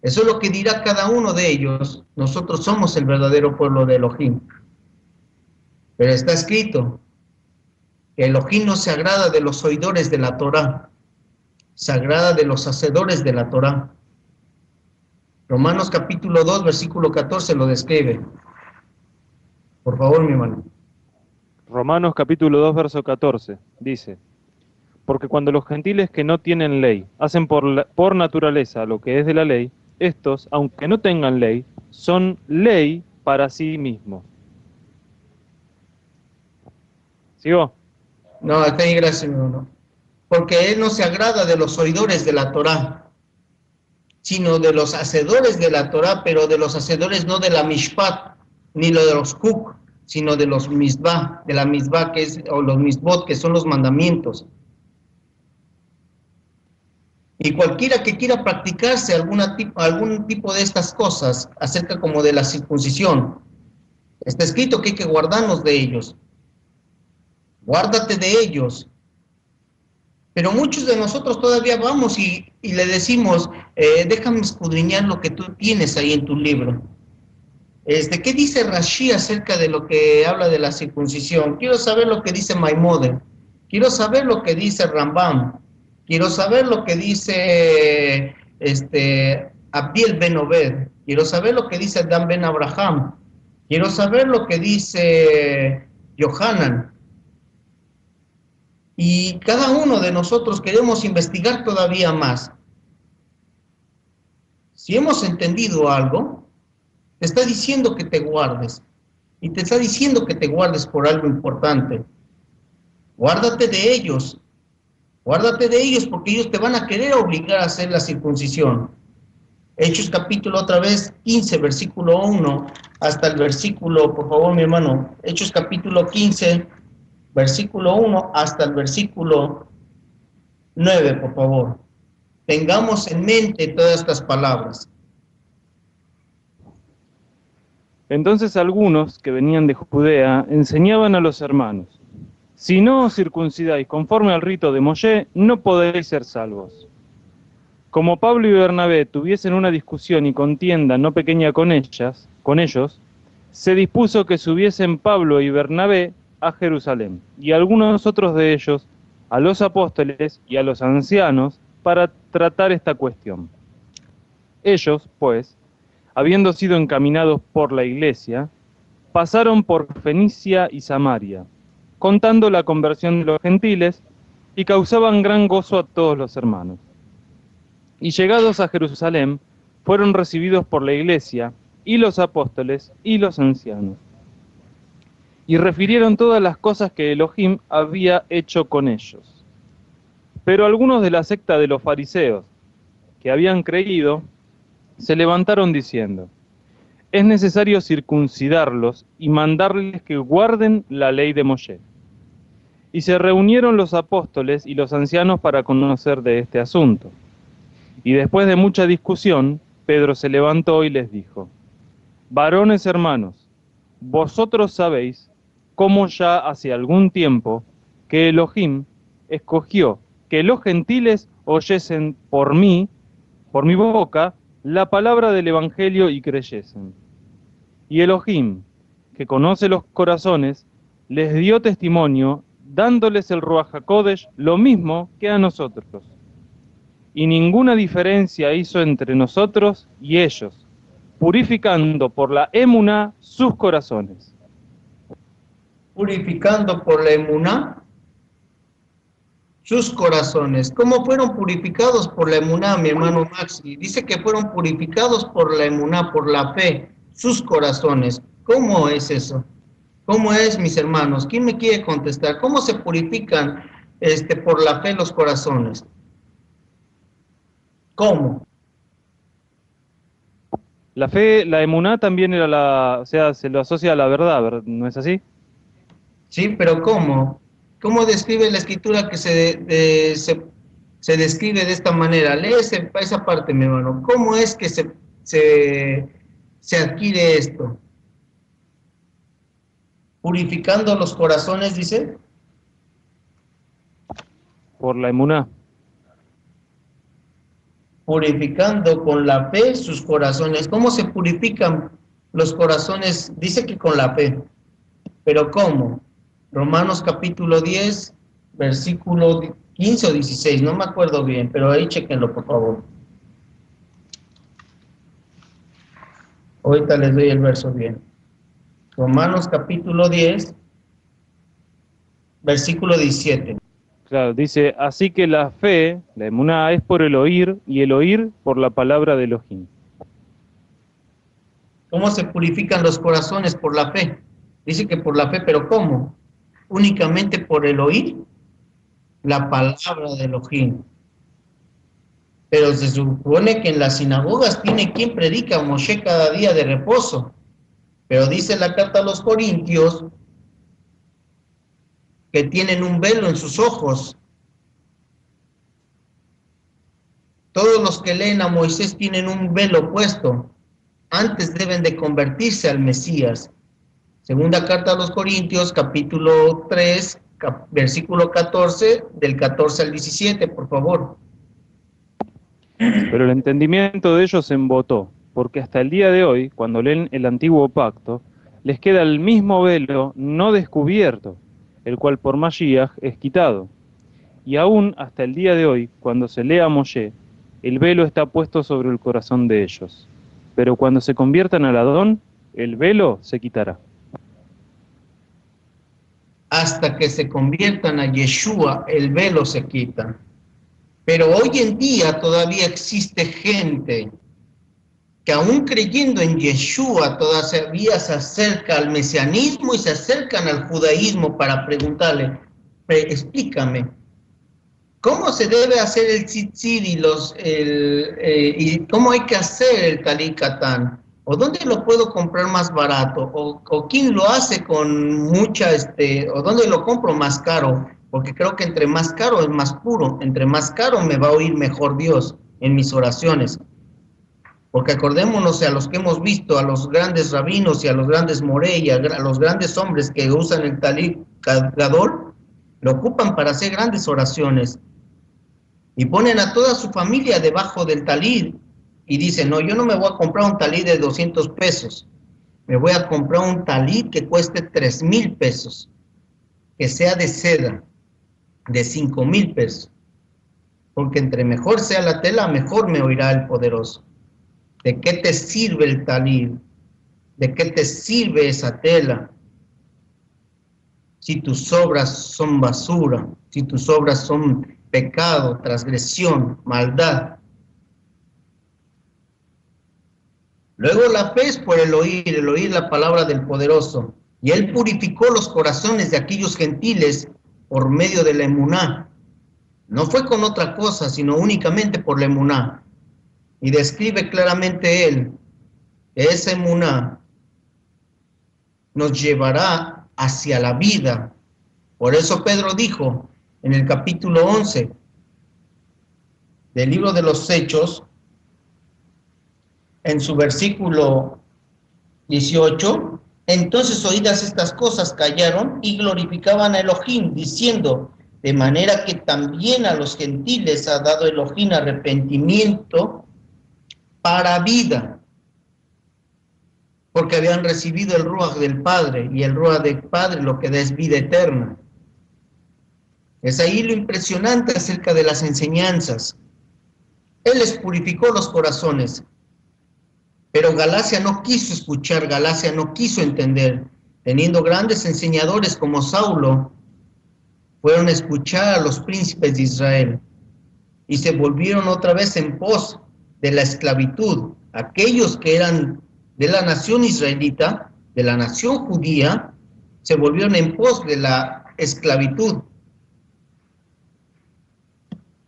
Eso es lo que dirá cada uno de ellos. Nosotros somos el verdadero pueblo de Elohim. Pero está escrito que Elohim no se agrada de los oidores de la Torá, se agrada de los hacedores de la Torá. Romanos capítulo 2, versículo 14 lo describe. Por favor, mi hermano. Romanos capítulo 2, verso 14, dice: porque cuando los gentiles que no tienen ley hacen por naturaleza lo que es de la ley, estos, aunque no tengan ley, son ley para sí mismos. ¿Sigo? No, está ahí, gracias, mi hermano. Porque él no se agrada de los oidores de la Torá, sino de los hacedores de la Torá, pero de los hacedores no de la Mishpat, ni lo de los Huk, sino de los Mizbah, de la Mizbah, que es, o los Mizbot, que son los mandamientos. Y cualquiera que quiera practicarse algún tipo de estas cosas, acerca como de la circuncisión, está escrito que hay que guardarnos de ellos. guárdate de ellos. Pero muchos de nosotros todavía vamos y le decimos, déjame escudriñar lo que tú tienes ahí en tu libro. ¿Qué dice Rashi acerca de lo que habla de la circuncisión? Quiero saber lo que dice Maimónides. Quiero saber lo que dice Rambam. Quiero saber lo que dice Abdiel Ben Obed. Quiero saber lo que dice Dan Ben Abraham. Quiero saber lo que dice Yohanan. Y cada uno de nosotros queremos investigar todavía más. Si hemos entendido algo, te está diciendo que te guardes. Y te está diciendo que te guardes por algo importante. Guárdate de ellos. Guárdate de ellos porque ellos te van a querer obligar a hacer la circuncisión. Hechos capítulo otra vez 15, versículo 1 hasta el versículo, por favor mi hermano, Hechos capítulo 15, versículo 1 hasta el versículo 9, por favor. Tengamos en mente todas estas palabras. Entonces algunos que venían de Judea enseñaban a los hermanos: si no os circuncidáis conforme al rito de Moshe, no podéis ser salvos. Como Pablo y Bernabé tuviesen una discusión y contienda no pequeña con ellos, se dispuso que subiesen Pablo y Bernabé a Jerusalén, y algunos otros de ellos a los apóstoles y a los ancianos para tratar esta cuestión. Ellos, pues, habiendo sido encaminados por la iglesia, pasaron por Fenicia y Samaria, contando la conversión de los gentiles, y causaban gran gozo a todos los hermanos. Y llegados a Jerusalén, fueron recibidos por la iglesia, y los apóstoles, y los ancianos. Y refirieron todas las cosas que Elohim había hecho con ellos. Pero algunos de la secta de los fariseos, que habían creído, se levantaron diciendo: es necesario circuncidarlos y mandarles que guarden la ley de Moshe. Y se reunieron los apóstoles y los ancianos para conocer de este asunto. Y después de mucha discusión, Pedro se levantó y les dijo: varones hermanos, vosotros sabéis cómo ya hace algún tiempo que Elohim escogió que los gentiles oyesen por mi boca, la palabra del Evangelio y creyesen. Y Elohim, que conoce los corazones, les dio testimonio, dándoles el Ruach HaKodesh lo mismo que a nosotros. Y ninguna diferencia hizo entre nosotros y ellos, purificando por la emuná sus corazones. Purificando por la emuná sus corazones. ¿Cómo fueron purificados por la emuná, mi hermano Maxi? Dice que fueron purificados por la emuná, por la fe, sus corazones. ¿Cómo es eso? ¿Cómo es, mis hermanos? ¿Quién me quiere contestar? ¿Cómo se purifican por la fe los corazones? ¿Cómo? La fe, la emuná también era se lo asocia a la verdad, ¿no es así? Sí, pero ¿cómo? ¿Cómo describe la escritura que se describe de esta manera? Lee esa parte, mi hermano. ¿Cómo es que se adquiere esto? Purificando los corazones, dice. Por la emuná. Purificando con la fe sus corazones. ¿Cómo se purifican los corazones? Dice que con la fe. ¿Pero cómo? Romanos capítulo 10, versículo 15 o 16, no me acuerdo bien, pero ahí chequenlo, por favor. Ahorita les doy el verso bien. Romanos capítulo 10, versículo 17. Claro, dice: así que la fe, la emuná, es por el oír, y el oír por la palabra de Elohim. ¿Cómo se purifican los corazones? Por la fe. Dice que por la fe, pero ¿cómo? Únicamente por el oír la palabra de Elohim. Pero se supone que en las sinagogas tiene quien predica Moshe cada día de reposo. Pero dice la carta a los Corintios que tienen un velo en sus ojos. Todos los que leen a Moisés tienen un velo puesto. Antes deben de convertirse al Mesías. Segunda carta a los Corintios, capítulo 3, versículo 14, del 14 al 17, por favor. Pero el entendimiento de ellos se embotó, porque hasta el día de hoy, cuando leen el antiguo pacto, les queda el mismo velo no descubierto, el cual por Mashiach es quitado. Y aún hasta el día de hoy, cuando se lee a Moshe, el velo está puesto sobre el corazón de ellos. Pero cuando se conviertan al Adón, el velo se quitará. Hasta que se conviertan a Yeshua, el velo se quita. Pero hoy en día todavía existe gente que aún creyendo en Yeshua todavía se acerca al mesianismo y se acercan al judaísmo para preguntarle, explícame, ¿cómo se debe hacer el tzitzit y cómo hay que hacer el talit katán? ¿O dónde lo puedo comprar más barato? ¿O quién lo hace con mucha, o dónde lo compro más caro? Porque creo que entre más caro es más puro, entre más caro me va a oír mejor Dios en mis oraciones. Porque acordémonos a los que hemos visto, a los grandes rabinos y a los grandes morey, a los grandes hombres que usan el talit gadol, lo ocupan para hacer grandes oraciones. Y ponen a toda su familia debajo del talit y dicen, no, yo no me voy a comprar un talit de 200 pesos, me voy a comprar un talit que cueste 3,000 pesos, que sea de seda, de 5,000 pesos, porque entre mejor sea la tela, mejor me oirá el poderoso. ¿De qué te sirve el talit? ¿De qué te sirve esa tela? Si tus obras son basura, si tus obras son pecado, transgresión, maldad. Luego la fe es por el oír la palabra del poderoso. Y él purificó los corazones de aquellos gentiles por medio de la emuná. No fue con otra cosa, sino únicamente por la emuná. Y describe claramente él que esa emuná nos llevará hacia la vida. Por eso Pedro dijo en el capítulo 11 del libro de los Hechos, en su versículo 18, entonces oídas estas cosas callaron y glorificaban a Elohim, diciendo, de manera que también a los gentiles ha dado Elohim arrepentimiento para vida, porque habían recibido el Ruach del Padre, y el Ruach del Padre lo que da es vida eterna. Es ahí lo impresionante acerca de las enseñanzas. Él les purificó los corazones, pero Galacia no quiso escuchar, Galacia no quiso entender. Teniendo grandes enseñadores como Saulo, fueron a escuchar a los príncipes de Israel y se volvieron otra vez en pos de la esclavitud. Aquellos que eran de la nación israelita, de la nación judía, se volvieron en pos de la esclavitud.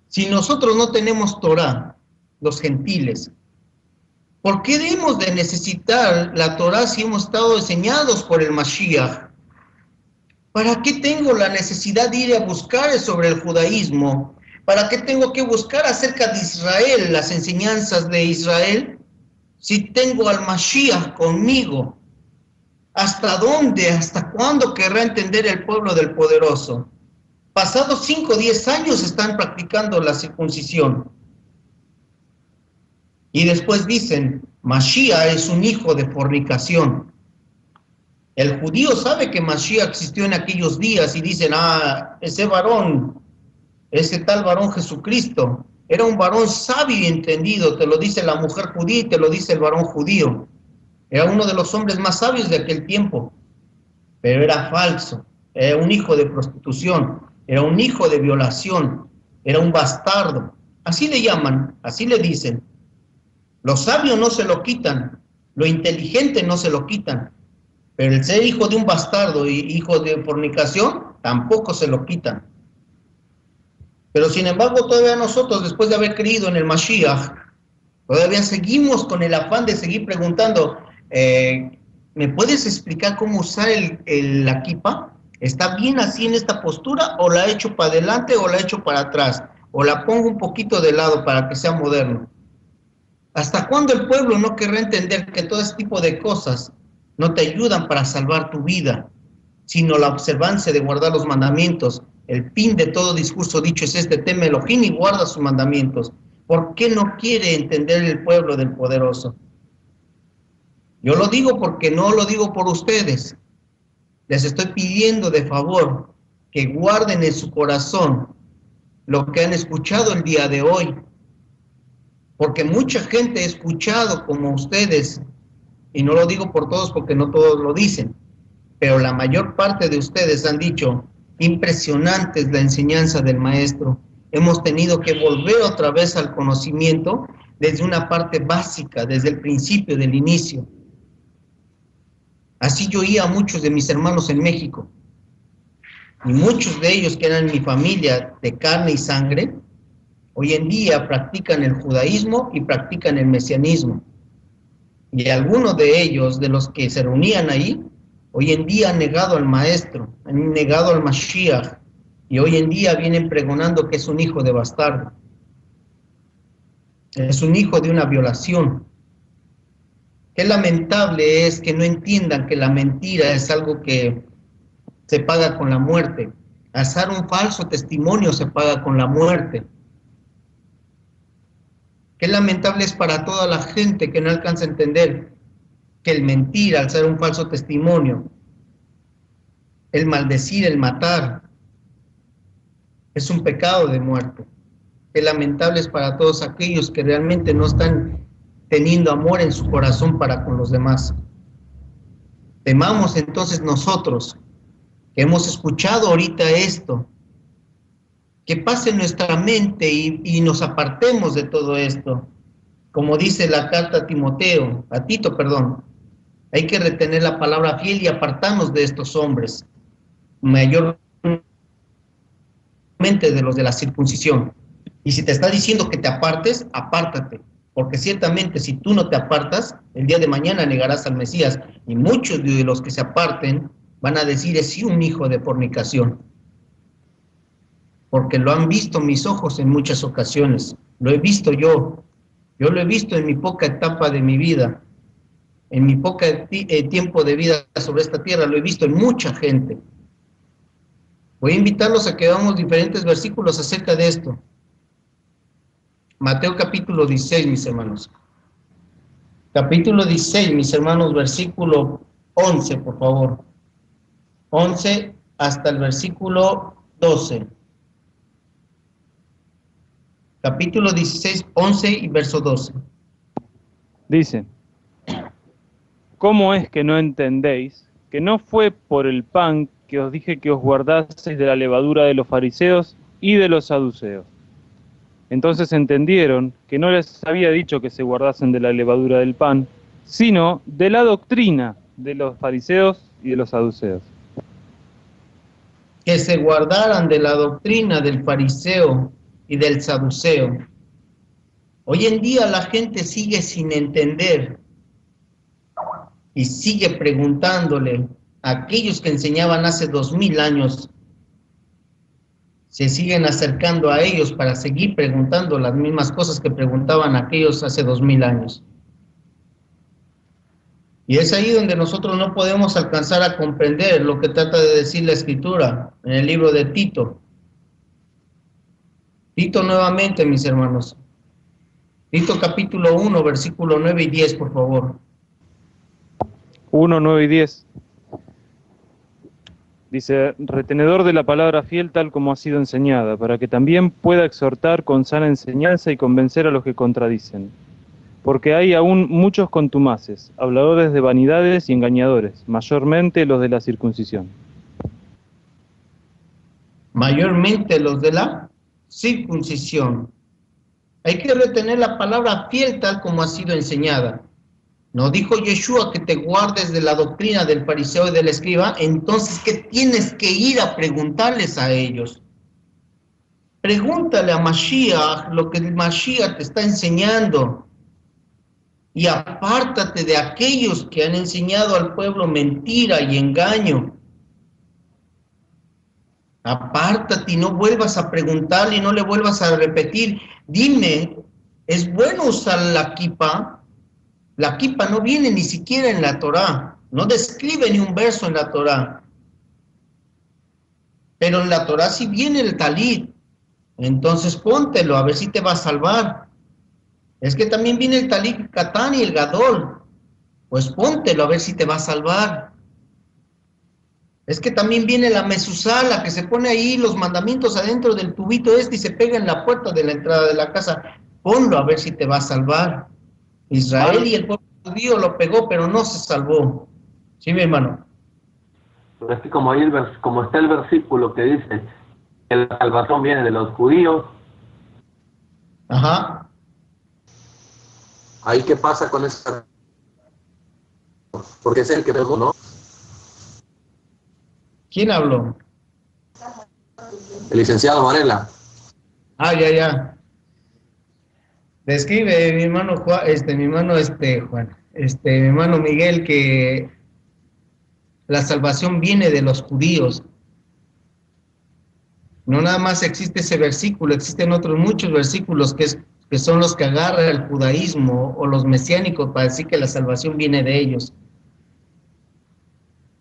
Si nosotros no tenemos Torah, los gentiles, ¿por qué debemos de necesitar la Torah si hemos estado enseñados por el Mashiach? ¿Para qué tengo la necesidad de ir a buscar sobre el judaísmo? ¿Para qué tengo que buscar acerca de Israel, las enseñanzas de Israel, si tengo al Mashiach conmigo? ¿Hasta dónde, hasta cuándo querrá entender el pueblo del poderoso? Pasados 5 o 10 años están practicando la circuncisión. Y después dicen, Mashiach es un hijo de fornicación. El judío sabe que Mashiach existió en aquellos días y dicen, ese varón, ese tal varón Jesucristo, era un varón sabio y entendido, te lo dice la mujer judía y te lo dice el varón judío. Era uno de los hombres más sabios de aquel tiempo, pero era falso, era un hijo de prostitución, era un hijo de violación, era un bastardo. Así le llaman, así le dicen. Lo sabio no se lo quitan, lo inteligente no se lo quitan, pero el ser hijo de un bastardo y hijo de fornicación tampoco se lo quitan. Pero sin embargo todavía nosotros, después de haber creído en el Mashiach, todavía seguimos con el afán de seguir preguntando, ¿me puedes explicar cómo usar la kippah? ¿Está bien así en esta postura o la echo para adelante o la echo para atrás? ¿O la pongo un poquito de lado para que sea moderno? ¿Hasta cuándo el pueblo no querrá entender que todo este tipo de cosas no te ayudan para salvar tu vida, sino la observancia de guardar los mandamientos. El fin de todo discurso dicho es este: teme a Elohim y guarda sus mandamientos. ¿Por qué no quiere entender el pueblo del poderoso? Yo lo digo porque no lo digo por ustedes. Les estoy pidiendo de favor que guarden en su corazón lo que han escuchado el día de hoy, porque mucha gente ha escuchado como ustedes, y no lo digo por todos porque no todos lo dicen, pero la mayor parte de ustedes han dicho: impresionante es la enseñanza del maestro. Hemos tenido que volver otra vez al conocimiento desde una parte básica, desde el principio, del inicio. Así yo oía a muchos de mis hermanos en México, y muchos de ellos que eran mi familia de carne y sangre, hoy en día practican el judaísmo y practican el mesianismo. Y algunos de ellos, de los que se reunían ahí, hoy en día han negado al maestro, han negado al Mashiach, y hoy en día vienen pregonando que es un hijo de bastardo. Es un hijo de una violación. Qué lamentable es que no entiendan que la mentira es algo que se paga con la muerte. Alzar un falso testimonio se paga con la muerte. Qué lamentable es para toda la gente que no alcanza a entender que el mentir, alzar un falso testimonio, el maldecir, el matar, es un pecado de muerte. Qué lamentable es para todos aquellos que realmente no están teniendo amor en su corazón para con los demás. Temamos entonces nosotros, que hemos escuchado ahorita esto, que pase en nuestra mente y nos apartemos de todo esto. Como dice la carta a Tito, hay que retener la palabra fiel y apartarnos de estos hombres, mayormente de los de la circuncisión. Y si te está diciendo que te apartes, apártate, porque ciertamente si tú no te apartas, el día de mañana negarás al Mesías, y muchos de los que se aparten van a decir: es sí un hijo de fornicación, porque lo han visto mis ojos en muchas ocasiones, lo he visto yo lo he visto en mi poca etapa de mi vida, en mi poca tiempo de vida sobre esta tierra, lo he visto en mucha gente. Voy a invitarlos a que veamos diferentes versículos acerca de esto. Mateo capítulo 16, mis hermanos. Capítulo 16, mis hermanos, versículo 11, por favor. 11 hasta el versículo 12. Capítulo 16, 11 y verso 12. Dice: ¿cómo es que no entendéis que no fue por el pan que os dije que os guardaseis de la levadura de los fariseos y de los saduceos? Entonces entendieron que no les había dicho que se guardasen de la levadura del pan, sino de la doctrina de los fariseos y de los saduceos. Que se guardaran de la doctrina del fariseo y del saduceo. Hoy en día la gente sigue sin entender y sigue preguntándole a aquellos que enseñaban hace 2000 años. Se siguen acercando a ellos para seguir preguntando las mismas cosas que preguntaban aquellos hace 2000 años. Y es ahí donde nosotros no podemos alcanzar a comprender lo que trata de decir la Escritura en el libro de Tito. Tito nuevamente, mis hermanos. Tito capítulo 1, versículo 9 y 10, por favor. 1, 9 y 10. Dice: retenedor de la palabra fiel tal como ha sido enseñada, para que también pueda exhortar con sana enseñanza y convencer a los que contradicen. Porque hay aún muchos contumaces, habladores de vanidades y engañadores, mayormente los de la circuncisión. Mayormente los de la circuncisión. Hay que retener la palabra fiel tal como ha sido enseñada. No dijo Yeshua que te guardes de la doctrina del fariseo y del escriba. Entonces, ¿qué tienes que ir a preguntarles a ellos? Pregúntale a Mashiach lo que el Mashiach te está enseñando. Y apártate de aquellos que han enseñado al pueblo mentira y engaño. Apártate y no vuelvas a preguntarle y no le vuelvas a repetir. Dime, ¿es bueno usar la kippah? La kippah no viene ni siquiera en la Torá, no describe ni un verso en la Torá. Pero en la Torah sí viene el talit. Entonces póntelo, a ver si te va a salvar. Es que también viene el talit katán y el gadol. Pues póntelo, a ver si te va a salvar. Es que también viene la mezuzá, la que se pone ahí los mandamientos adentro del tubito y se pega en la puerta de la entrada de la casa. Ponlo a ver si te va a salvar. Israel y el pueblo judío lo pegó, pero no se salvó. ¿Sí, mi hermano? Pero así como, como está el versículo que dice que la salvación viene de los judíos. Ajá. ¿Ahí qué pasa con esa? Porque es el que pegó, ¿no? ¿Quién habló? El licenciado Varela. Ah, ya. Describe mi hermano Juan, mi hermano Miguel, que la salvación viene de los judíos. No nada más existe ese versículo, existen otros muchos versículos que son los que agarra el judaísmo o los mesiánicos para decir que la salvación viene de ellos.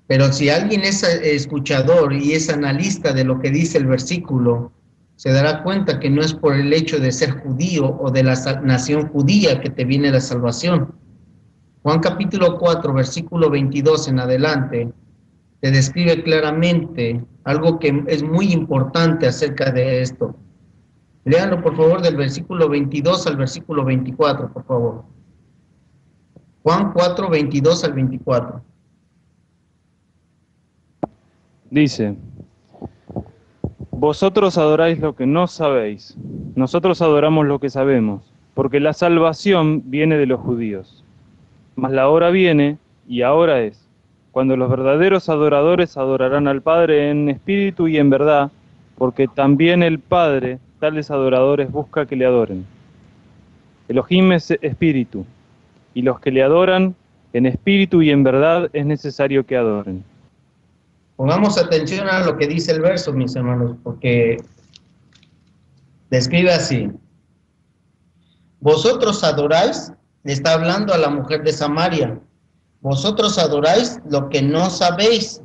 Pero si alguien es escuchador y es analista de lo que dice el versículo, se dará cuenta que no es por el hecho de ser judío o de la nación judía que te viene la salvación. Juan capítulo 4, versículo 22 en adelante, te describe claramente algo que es muy importante acerca de esto. Léanlo, por favor, del versículo 22 al versículo 24, por favor. Juan 4, 22 al 24. Dice: vosotros adoráis lo que no sabéis, nosotros adoramos lo que sabemos, porque la salvación viene de los judíos. Mas la hora viene, y ahora es, cuando los verdaderos adoradores adorarán al Padre en espíritu y en verdad, porque también el Padre tales adoradores busca que le adoren. Elohim es espíritu, y los que le adoran en espíritu y en verdad es necesario que adoren. Pongamos atención a lo que dice el verso, mis hermanos, porque describe así: vosotros adoráis, le está hablando a la mujer de Samaria, vosotros adoráis lo que no sabéis.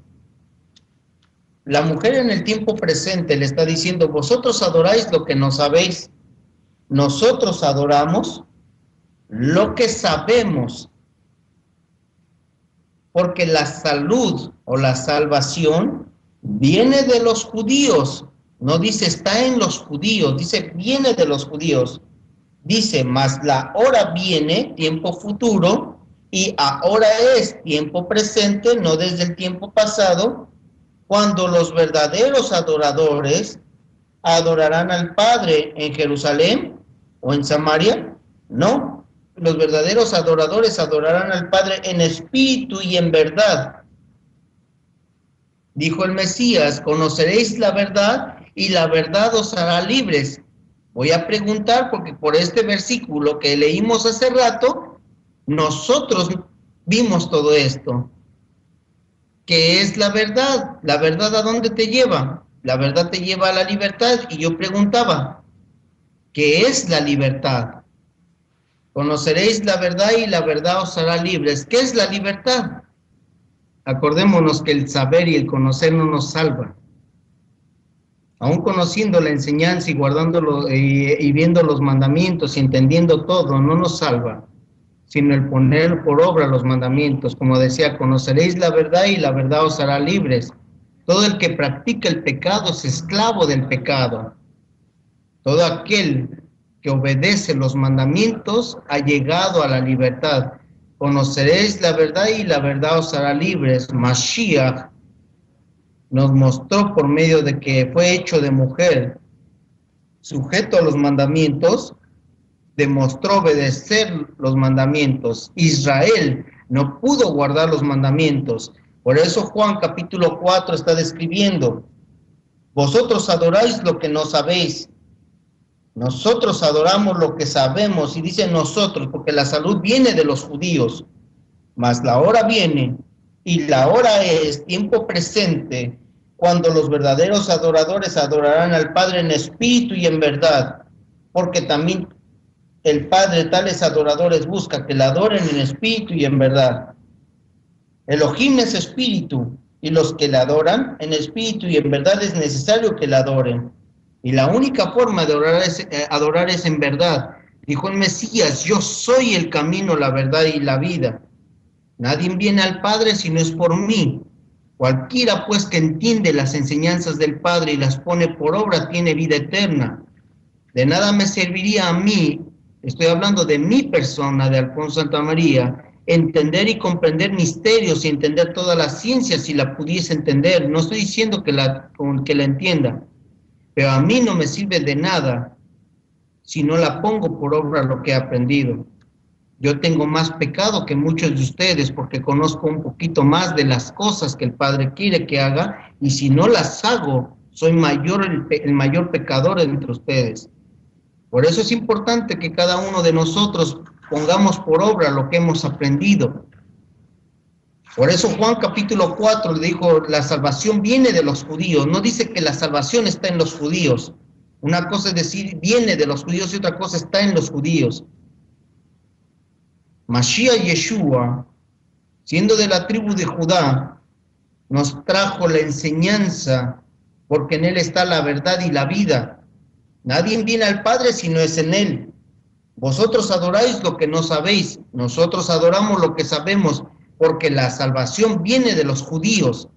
La mujer en el tiempo presente le está diciendo: vosotros adoráis lo que no sabéis. Nosotros adoramos lo que sabemos, porque la salud o la salvación viene de los judíos. No dice está en los judíos, dice viene de los judíos. Dice, mas la hora viene, tiempo futuro, y ahora es tiempo presente, no desde el tiempo pasado, cuando los verdaderos adoradores adorarán al Padre en Jerusalén o en Samaria. No, los verdaderos adoradores adorarán al Padre en espíritu y en verdad. Dijo el Mesías: conoceréis la verdad y la verdad os hará libres. Voy a preguntar, porque por este versículo que leímos hace rato, nosotros vimos todo esto. ¿Qué es la verdad? ¿La verdad a dónde te lleva? La verdad te lleva a la libertad. Y yo preguntaba, ¿qué es la libertad? Conoceréis la verdad y la verdad os hará libres. ¿Qué es la libertad? Acordémonos que el saber y el conocer no nos salva. Aún conociendo la enseñanza y guardándolo y viendo los mandamientos y entendiendo todo, no nos salva, sino el poner por obra los mandamientos. Como decía, conoceréis la verdad y la verdad os hará libres. Todo el que practica el pecado es esclavo del pecado. Todo aquel que obedece los mandamientos ha llegado a la libertad. Conoceréis la verdad y la verdad os hará libres. Mashiach nos mostró por medio de que fue hecho de mujer, sujeto a los mandamientos, demostró obedecer los mandamientos. Israel no pudo guardar los mandamientos. Por eso Juan capítulo 4 está describiendo: vosotros adoráis lo que no sabéis. Nosotros adoramos lo que sabemos, y dice nosotros, porque la salud viene de los judíos, mas la hora viene, y la hora es tiempo presente, cuando los verdaderos adoradores adorarán al Padre en espíritu y en verdad, porque también el Padre tales adoradores busca que le adoren en espíritu y en verdad. Elohim es espíritu, y los que le adoran en espíritu y en verdad es necesario que le adoren. Y la única forma de adorar es en verdad. Dijo el Mesías, yo soy el camino, la verdad y la vida. Nadie viene al Padre si no es por mí. Cualquiera pues que entiende las enseñanzas del Padre y las pone por obra tiene vida eterna. De nada me serviría a mí, estoy hablando de mi persona, de Alfonso Santamaría, entender y comprender misterios y entender toda la ciencia si la pudiese entender. No estoy diciendo que la entienda, pero a mí no me sirve de nada si no la pongo por obra lo que he aprendido. Yo tengo más pecado que muchos de ustedes porque conozco un poquito más de las cosas que el Padre quiere que haga, y si no las hago, soy el mayor pecador entre ustedes. Por eso es importante que cada uno de nosotros pongamos por obra lo que hemos aprendido. Por eso Juan capítulo 4 le dijo, la salvación viene de los judíos. No dice que la salvación está en los judíos. Una cosa es decir, viene de los judíos y otra cosa está en los judíos. Mashiach Yeshua, siendo de la tribu de Judá, nos trajo la enseñanza, porque en él está la verdad y la vida. Nadie viene al Padre si no es en él. Vosotros adoráis lo que no sabéis, nosotros adoramos lo que sabemos, porque la salvación viene de los judíos.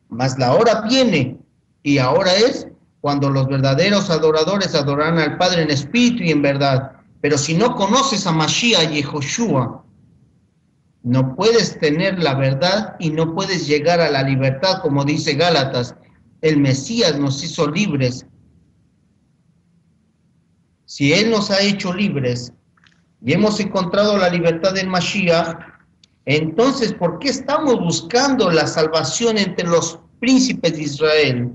Mas la hora viene, y ahora es, cuando los verdaderos adoradores adorarán al Padre en espíritu y en verdad. Pero si no conoces a Mashiach y Yehoshua, no puedes tener la verdad y no puedes llegar a la libertad, como dice Gálatas. El Mesías nos hizo libres. Si Él nos ha hecho libres y hemos encontrado la libertad en Mashiach, entonces, ¿por qué estamos buscando la salvación entre los príncipes de Israel?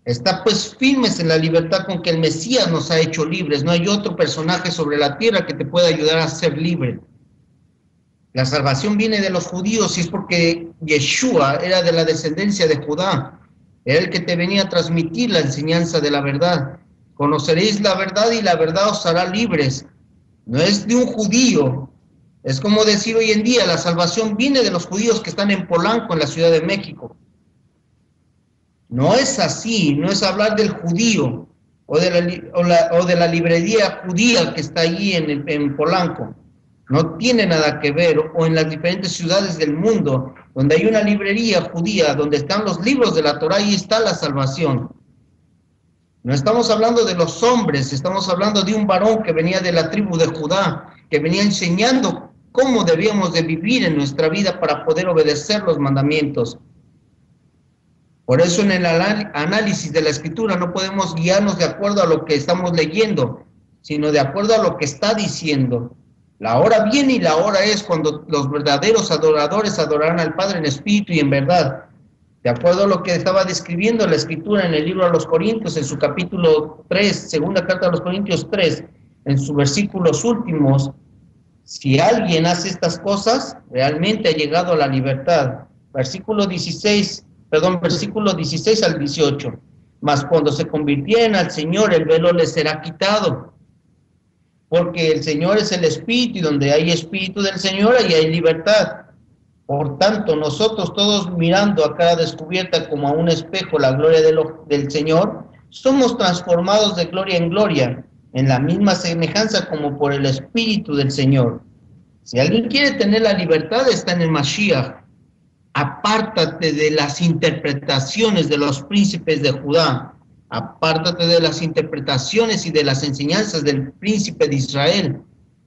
Está pues firmes en la libertad con que el Mesías nos ha hecho libres. No hay otro personaje sobre la tierra que te pueda ayudar a ser libre. La salvación viene de los judíos y es porque Yeshua era de la descendencia de Judá. Era el que te venía a transmitir la enseñanza de la verdad. Conoceréis la verdad y la verdad os hará libres. No es de un judío. Es como decir hoy en día, la salvación viene de los judíos que están en Polanco, en la Ciudad de México. No es así, no es hablar del judío o de la librería judía que está allí en Polanco. No tiene nada que ver, o en las diferentes ciudades del mundo, donde hay una librería judía, donde están los libros de la Torá, y está la salvación. No estamos hablando de los hombres, estamos hablando de un varón que venía de la tribu de Judá, que venía enseñando cómo debíamos de vivir en nuestra vida para poder obedecer los mandamientos. Por eso en el análisis de la Escritura no podemos guiarnos de acuerdo a lo que estamos leyendo, sino de acuerdo a lo que está diciendo. La hora viene y la hora es cuando los verdaderos adoradores adorarán al Padre en espíritu y en verdad. De acuerdo a lo que estaba describiendo la Escritura en el libro a los Corintios, en su capítulo 3, segunda carta a los Corintios 3, en sus versículos últimos, si alguien hace estas cosas, realmente ha llegado a la libertad. Versículo 16 al 18. Mas cuando se convirtieren al Señor, el velo les será quitado. Porque el Señor es el Espíritu, y donde hay Espíritu del Señor, ahí hay libertad. Por tanto, nosotros todos mirando a cara descubierta como a un espejo la gloria del Señor, somos transformados de gloria en gloria, en la misma semejanza como por el Espíritu del Señor. Si alguien quiere tener la libertad, está en el Mashiach. Apártate de las interpretaciones de los príncipes de Judá. Apártate de las interpretaciones y de las enseñanzas del príncipe de Israel.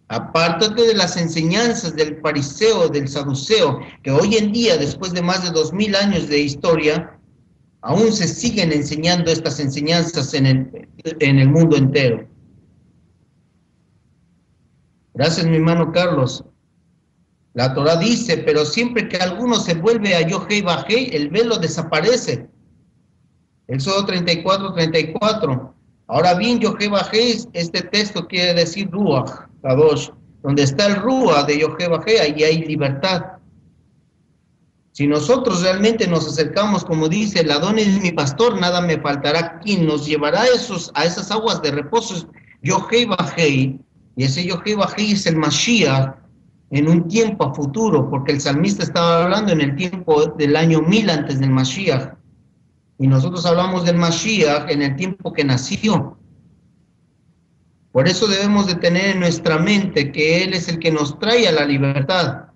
Apártate de las enseñanzas del fariseo, del saduceo, que hoy en día, después de más de 2000 años de historia, aún se siguen enseñando estas enseñanzas en el mundo entero. Gracias, mi hermano Carlos. La Torah dice, pero siempre que alguno se vuelve a Yohei Bajei, el velo desaparece. Éxodo 34. Ahora bien, Yohei Bajei, este texto quiere decir Ruach, Kadosh. Donde está el Ruach de Yohei Bajei, ahí hay libertad. Si nosotros realmente nos acercamos, como dice, el Adón es mi pastor, nada me faltará. Quien nos llevará a esas aguas de reposo es Yohei Bajei, y ese Yohei Bajei es el Mashiach. en un tiempo a futuro, porque el salmista estaba hablando en el tiempo del año 1000 antes del Mashiach, y nosotros hablamos del Mashiach en el tiempo que nació. Por eso debemos de tener en nuestra mente que Él es el que nos trae a la libertad.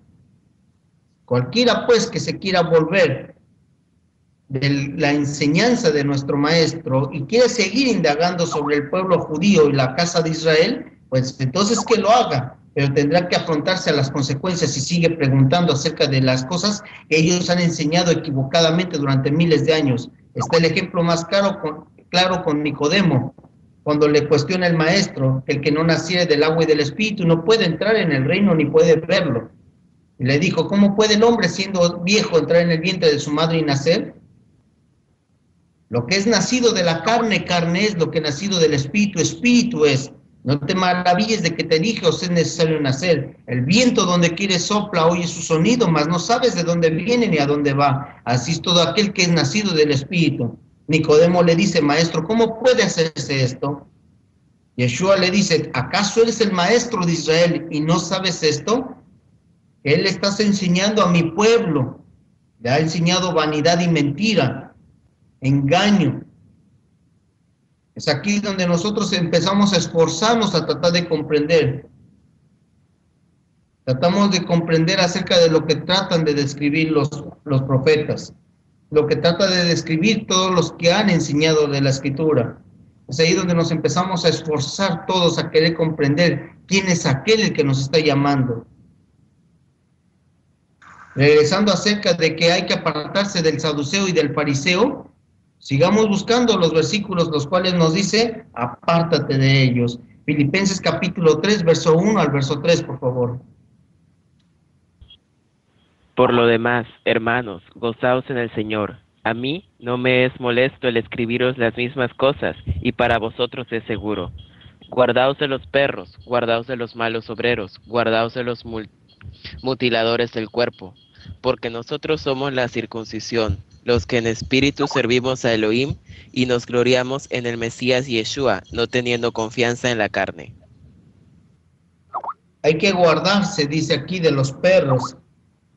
Cualquiera pues que se quiera volver de la enseñanza de nuestro maestro y quiere seguir indagando sobre el pueblo judío y la casa de Israel, pues entonces que lo haga, pero tendrá que afrontarse a las consecuencias si sigue preguntando acerca de las cosas que ellos han enseñado equivocadamente durante miles de años. Está el ejemplo más claro con Nicodemo, cuando le cuestiona el maestro, el que no naciere del agua y del espíritu no puede entrar en el reino ni puede verlo. Y le dijo, ¿cómo puede el hombre siendo viejo entrar en el vientre de su madre y nacer? Lo que es nacido de la carne, carne es; lo que es nacido del espíritu, espíritu es. No te maravilles de que te dije, os es necesario nacer. El viento donde quiere sopla, oye su sonido, mas no sabes de dónde viene ni a dónde va. Así es todo aquel que es nacido del espíritu. Nicodemo le dice, maestro, ¿cómo puede hacerse esto? Yeshua le dice, ¿acaso eres el maestro de Israel y no sabes esto? Él le estás enseñando a mi pueblo, le ha enseñado vanidad y mentira, engaño. Es aquí donde nosotros empezamos a esforzarnos a tratar de comprender. Tratamos de comprender acerca de lo que tratan de describir los profetas, lo que trata de describir todos los que han enseñado de la Escritura. Es ahí donde nos empezamos a esforzar todos a querer comprender quién es aquel el que nos está llamando. Regresando acerca de que hay que apartarse del saduceo y del fariseo, sigamos buscando los versículos los cuales nos dice, apártate de ellos. Filipenses capítulo 3, verso 1 al verso 3, por favor. Por lo demás, hermanos, gozaos en el Señor. A mí no me es molesto el escribiros las mismas cosas, y para vosotros es seguro. Guardaos de los perros, guardaos de los malos obreros, guardaos de los mutiladores del cuerpo, porque nosotros somos la circuncisión, los que en espíritu servimos a Elohim y nos gloriamos en el Mesías Yeshua, no teniendo confianza en la carne. Hay que guardarse, dice aquí, de los perros,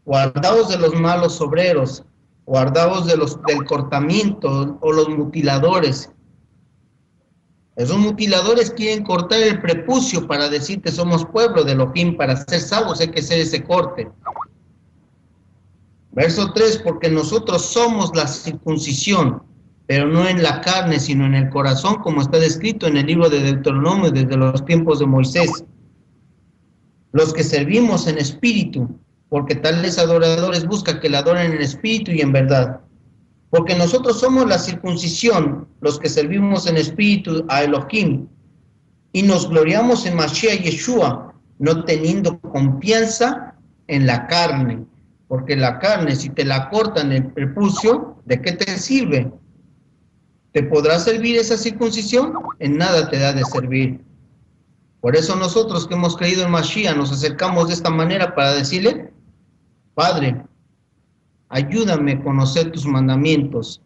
guardaos de los malos obreros, guardaos del cortamiento o los mutiladores. Esos mutiladores quieren cortar el prepucio para decirte somos pueblo de Elohim, para ser salvos hay que hacer ese corte. Verso 3, porque nosotros somos la circuncisión, pero no en la carne, sino en el corazón, como está descrito en el libro de Deuteronomio desde los tiempos de Moisés. Los que servimos en espíritu, porque tales adoradores buscan que le adoren en espíritu y en verdad. Porque nosotros somos la circuncisión, los que servimos en espíritu a Elohim, y nos gloriamos en Mashiach Yeshua, no teniendo confianza en la carne. Porque la carne, si te la cortan el prepucio, ¿de qué te sirve? ¿Te podrá servir esa circuncisión? En nada te da de servir. Por eso nosotros que hemos creído en Mashiach nos acercamos de esta manera para decirle, Padre, ayúdame a conocer tus mandamientos,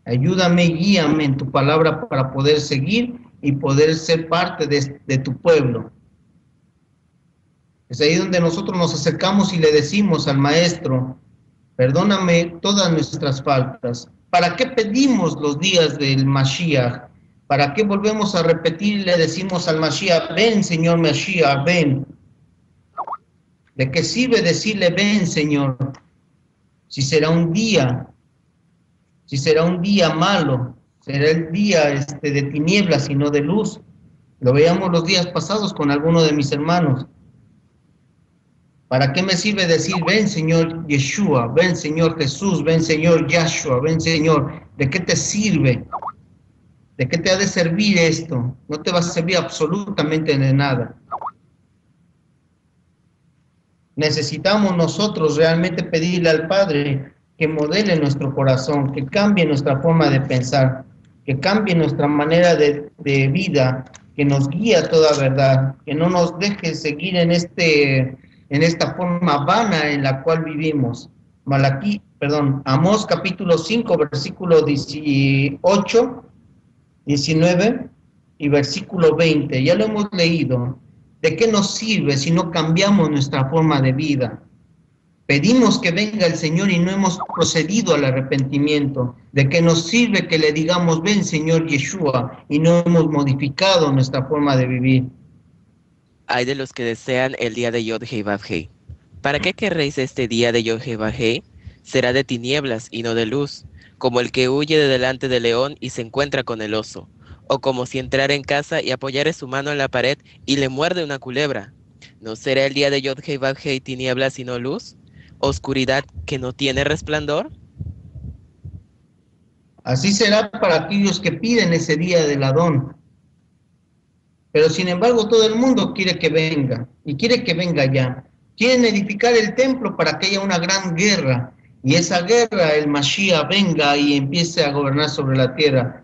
ayúdame, guíame en tu palabra para poder seguir y poder ser parte de tu pueblo. Es ahí donde nosotros nos acercamos y le decimos al Maestro, perdóname todas nuestras faltas. ¿Para qué pedimos los días del Mashiach? ¿Para qué volvemos a repetir y le decimos al Mashiach, ven Señor Mashiach, ven? ¿De qué sirve decirle ven Señor? Si será un día malo, será el día de tinieblas y no de luz. Lo veíamos los días pasados con alguno de mis hermanos. ¿Para qué me sirve decir, ven Señor Yeshua, ven Señor Jesús, ven Señor Yahshua, ven Señor? ¿De qué te sirve? ¿De qué te ha de servir esto? No te va a servir absolutamente de nada. Necesitamos nosotros realmente pedirle al Padre que modele nuestro corazón, que cambie nuestra forma de pensar, que cambie nuestra manera de vida, que nos guíe a toda verdad, que no nos deje seguir en esta forma vana en la cual vivimos. Amós capítulo 5, versículo 18, 19 y versículo 20. Ya lo hemos leído. ¿De qué nos sirve si no cambiamos nuestra forma de vida? Pedimos que venga el Señor y no hemos procedido al arrepentimiento. ¿De qué nos sirve que le digamos, ven Señor Yeshua, y no hemos modificado nuestra forma de vivir? Hay de los que desean el día de Yod-Heh Vav-Heh. ¿Para qué querréis este día de Yod-Heh Vav-Heh? Será de tinieblas y no de luz, como el que huye de delante del león y se encuentra con el oso, o como si entrara en casa y apoyare su mano en la pared y le muerde una culebra. ¿No será el día de Yod-Heh Vav-Heh tinieblas y no luz? ¿Oscuridad que no tiene resplandor? Así será para aquellos que piden ese día del Adón. Pero sin embargo todo el mundo quiere que venga, y quiere que venga ya. Quieren edificar el templo para que haya una gran guerra, y esa guerra el Mashiach venga y empiece a gobernar sobre la tierra.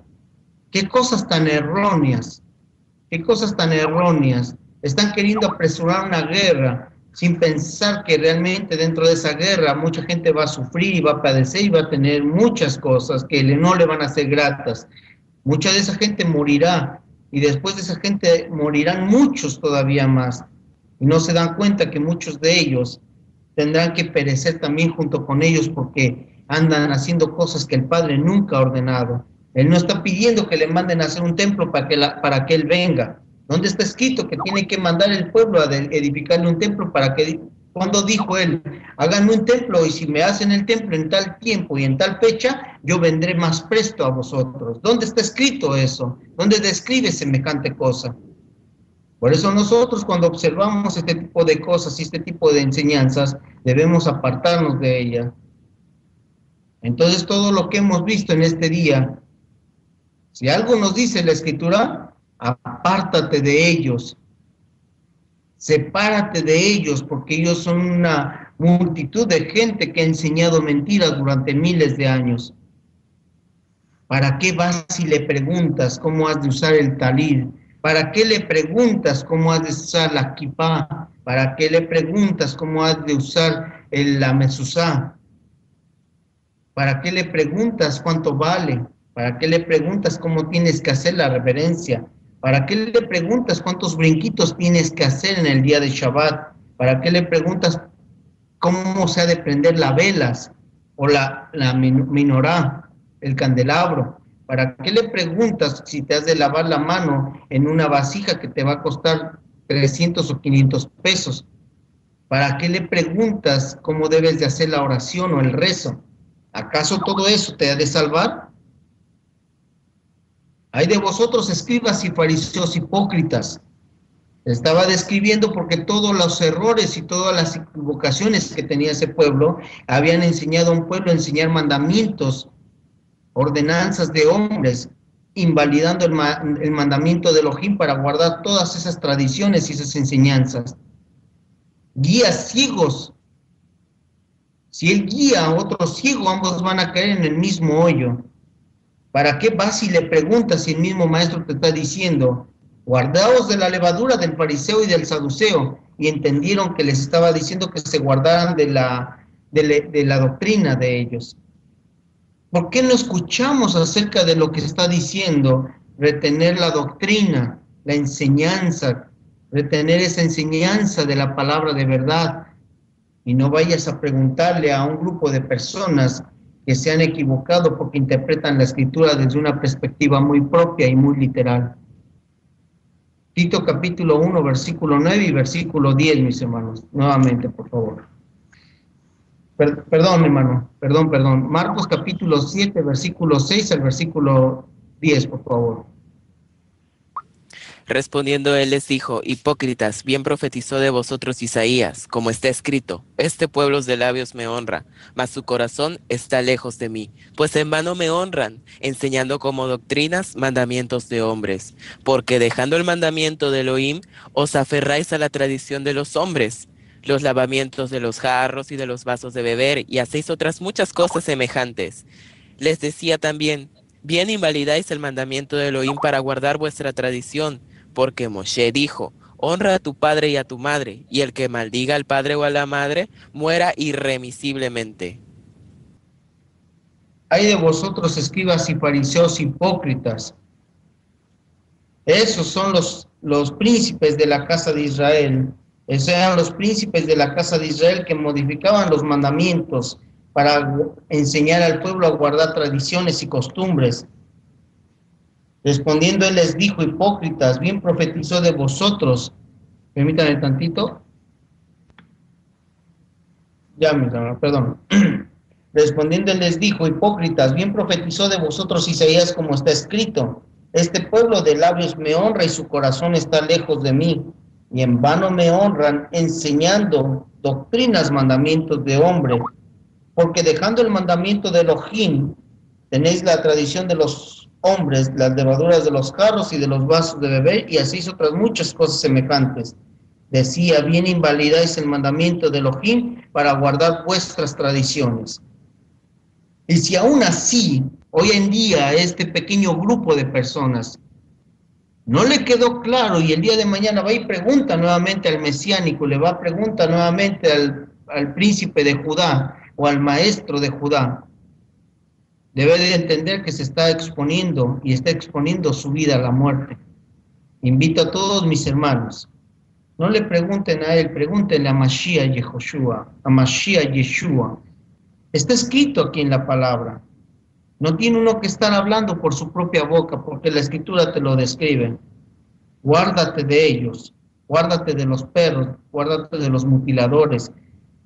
Qué cosas tan erróneas, qué cosas tan erróneas. Están queriendo apresurar una guerra sin pensar que realmente dentro de esa guerra mucha gente va a sufrir y va a padecer y va a tener muchas cosas que no le van a ser gratas. Mucha de esa gente morirá y después de esa gente morirán muchos todavía más. Y no se dan cuenta que muchos de ellos tendrán que perecer también junto con ellos porque andan haciendo cosas que el Padre nunca ha ordenado. Él no está pidiendo que le manden a hacer un templo para que Él venga. ¿Dónde está escrito que tiene que mandar el pueblo a edificarle un templo para que... Cuando dijo Él, háganme un templo y si me hacen el templo en tal tiempo y en tal fecha, yo vendré más presto a vosotros? ¿Dónde está escrito eso? ¿Dónde describe semejante cosa? Por eso nosotros cuando observamos este tipo de cosas y este tipo de enseñanzas, debemos apartarnos de ellas. Entonces todo lo que hemos visto en este día, si algo nos dice la Escritura, apártate de ellos, sepárate de ellos, porque ellos son una multitud de gente que ha enseñado mentiras durante miles de años. ¿Para qué vas y le preguntas cómo has de usar el talir? ¿Para qué le preguntas cómo has de usar la kipá? ¿Para qué le preguntas cómo has de usar la mezuzá? ¿Para qué le preguntas cuánto vale? ¿Para qué le preguntas cómo tienes que hacer la reverencia? ¿Para qué le preguntas cuántos brinquitos tienes que hacer en el día de Shabbat? ¿Para qué le preguntas cómo se ha de prender las velas o la menorá, el candelabro? ¿Para qué le preguntas si te has de lavar la mano en una vasija que te va a costar 300 o 500 pesos? ¿Para qué le preguntas cómo debes de hacer la oración o el rezo? ¿Acaso todo eso te ha de salvar? Hay de vosotros, escribas y fariseos hipócritas. Estaba describiendo porque todos los errores y todas las equivocaciones que tenía ese pueblo habían enseñado a un pueblo a enseñar mandamientos, ordenanzas de hombres, invalidando el mandamiento de Elohim para guardar todas esas tradiciones y esas enseñanzas. Guías ciegos. Si él guía a otro ciego, ambos van a caer en el mismo hoyo. ¿Para qué vas y le preguntas si el mismo maestro te está diciendo, guardaos de la levadura del fariseo y del saduceo? Y entendieron que les estaba diciendo que se guardaran de la doctrina de ellos. ¿Por qué no escuchamos acerca de lo que está diciendo? Retener la doctrina, la enseñanza, retener esa enseñanza de la palabra de verdad. Y no vayas a preguntarle a un grupo de personas que se han equivocado porque interpretan la Escritura desde una perspectiva muy propia y muy literal. Tito capítulo 1, versículo 9 y versículo 10, mis hermanos. Nuevamente, por favor. Perdón, hermano. Perdón. Marcos capítulo 7, versículo 6 al versículo 10, por favor. Respondiendo él les dijo, hipócritas, bien profetizó de vosotros Isaías, como está escrito, este pueblo de labios me honra, mas su corazón está lejos de mí, pues en vano me honran, enseñando como doctrinas mandamientos de hombres, porque dejando el mandamiento de Elohim, os aferráis a la tradición de los hombres, los lavamientos de los jarros y de los vasos de beber, y hacéis otras muchas cosas semejantes. Les decía también, bien invalidáis el mandamiento de Elohim para guardar vuestra tradición, porque Moshe dijo, honra a tu padre y a tu madre, y el que maldiga al padre o a la madre, muera irremisiblemente. Hay de vosotros, escribas y fariseos hipócritas. Esos son los príncipes de la casa de Israel. Esos eran los príncipes de la casa de Israel que modificaban los mandamientos para enseñar al pueblo a guardar tradiciones y costumbres. Respondiendo él les dijo: hipócritas, bien profetizó de vosotros. Permítanme tantito. Ya, mi hermano, perdón. Respondiendo él les dijo: hipócritas, bien profetizó de vosotros Isaías, como está escrito: este pueblo de labios me honra y su corazón está lejos de mí, y en vano me honran, enseñando doctrinas, mandamientos de hombre, porque dejando el mandamiento de Elohim, tenéis la tradición de los hombres, las levaduras de los jarros y de los vasos de beber, y hacéis otras muchas cosas semejantes. Decía: bien invalidáis el mandamiento de Elohim para guardar vuestras tradiciones. Y si aún así, hoy en día, a este pequeño grupo de personas no le quedó claro, y el día de mañana va y pregunta nuevamente al mesiánico, le va a preguntar nuevamente al príncipe de Judá o al maestro de Judá, debe de entender que se está exponiendo y está exponiendo su vida a la muerte. Invito a todos mis hermanos, no le pregunten a él, pregúntenle a Mashiach Yehoshua, a Mashiach Yeshua. Está escrito aquí en la palabra. No tiene uno que estar hablando por su propia boca, porque la escritura te lo describe. Guárdate de ellos, guárdate de los perros, guárdate de los mutiladores,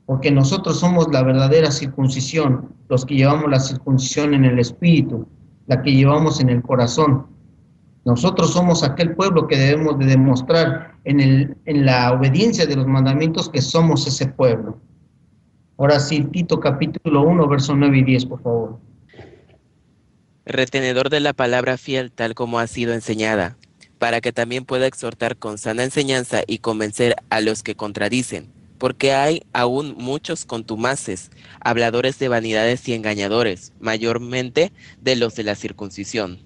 porque nosotros somos la verdadera circuncisión, los que llevamos la circuncisión en el espíritu, la que llevamos en el corazón. Nosotros somos aquel pueblo que debemos de demostrar en la obediencia de los mandamientos que somos ese pueblo. Ahora sí, Tito capítulo 1, versos 9 y 10, por favor. Retenedor de la palabra fiel tal como ha sido enseñada, para que también pueda exhortar con sana enseñanza y convencer a los que contradicen, porque hay aún muchos contumaces, habladores de vanidades y engañadores, mayormente de los de la circuncisión.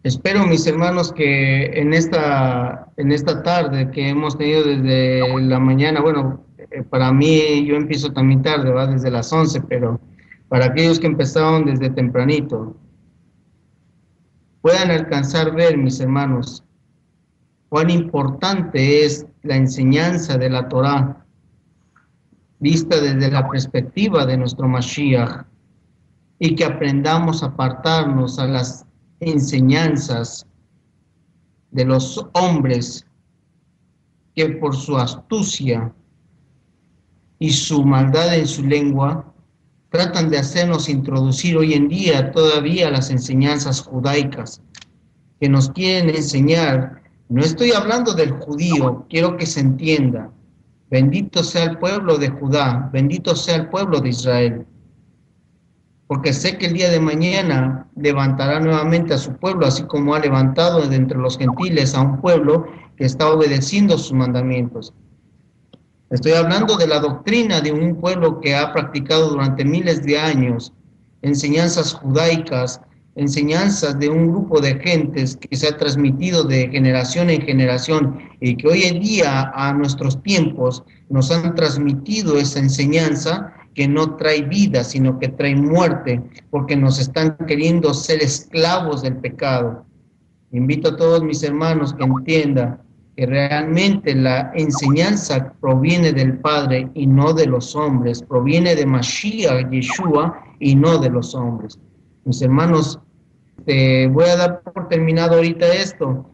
Espero, mis hermanos, que en esta tarde que hemos tenido desde la mañana, bueno, para mí yo empiezo también tarde, ¿va? Desde las 11, pero para aquellos que empezaron desde tempranito, puedan alcanzar a ver, mis hermanos, cuán importante es la enseñanza de la Torá, vista desde la perspectiva de nuestro Mashiach, y que aprendamos a apartarnos a las enseñanzas de los hombres que por su astucia y su maldad en su lengua tratan de hacernos introducir hoy en día todavía las enseñanzas judaicas que nos quieren enseñar. No estoy hablando del judío, quiero que se entienda. Bendito sea el pueblo de Judá, bendito sea el pueblo de Israel, porque sé que el día de mañana levantará nuevamente a su pueblo, así como ha levantado de entre los gentiles a un pueblo que está obedeciendo sus mandamientos. Estoy hablando de la doctrina de un pueblo que ha practicado durante miles de años enseñanzas judaicas, enseñanzas de un grupo de gentes que se ha transmitido de generación en generación y que hoy en día, a nuestros tiempos, nos han transmitido esa enseñanza que no trae vida, sino que trae muerte, porque nos están queriendo ser esclavos del pecado. Invito a todos mis hermanos que entiendan que realmente la enseñanza proviene del Padre y no de los hombres, proviene de Mashiach, Yeshua, y no de los hombres. Mis hermanos, voy a dar por terminado ahorita esto,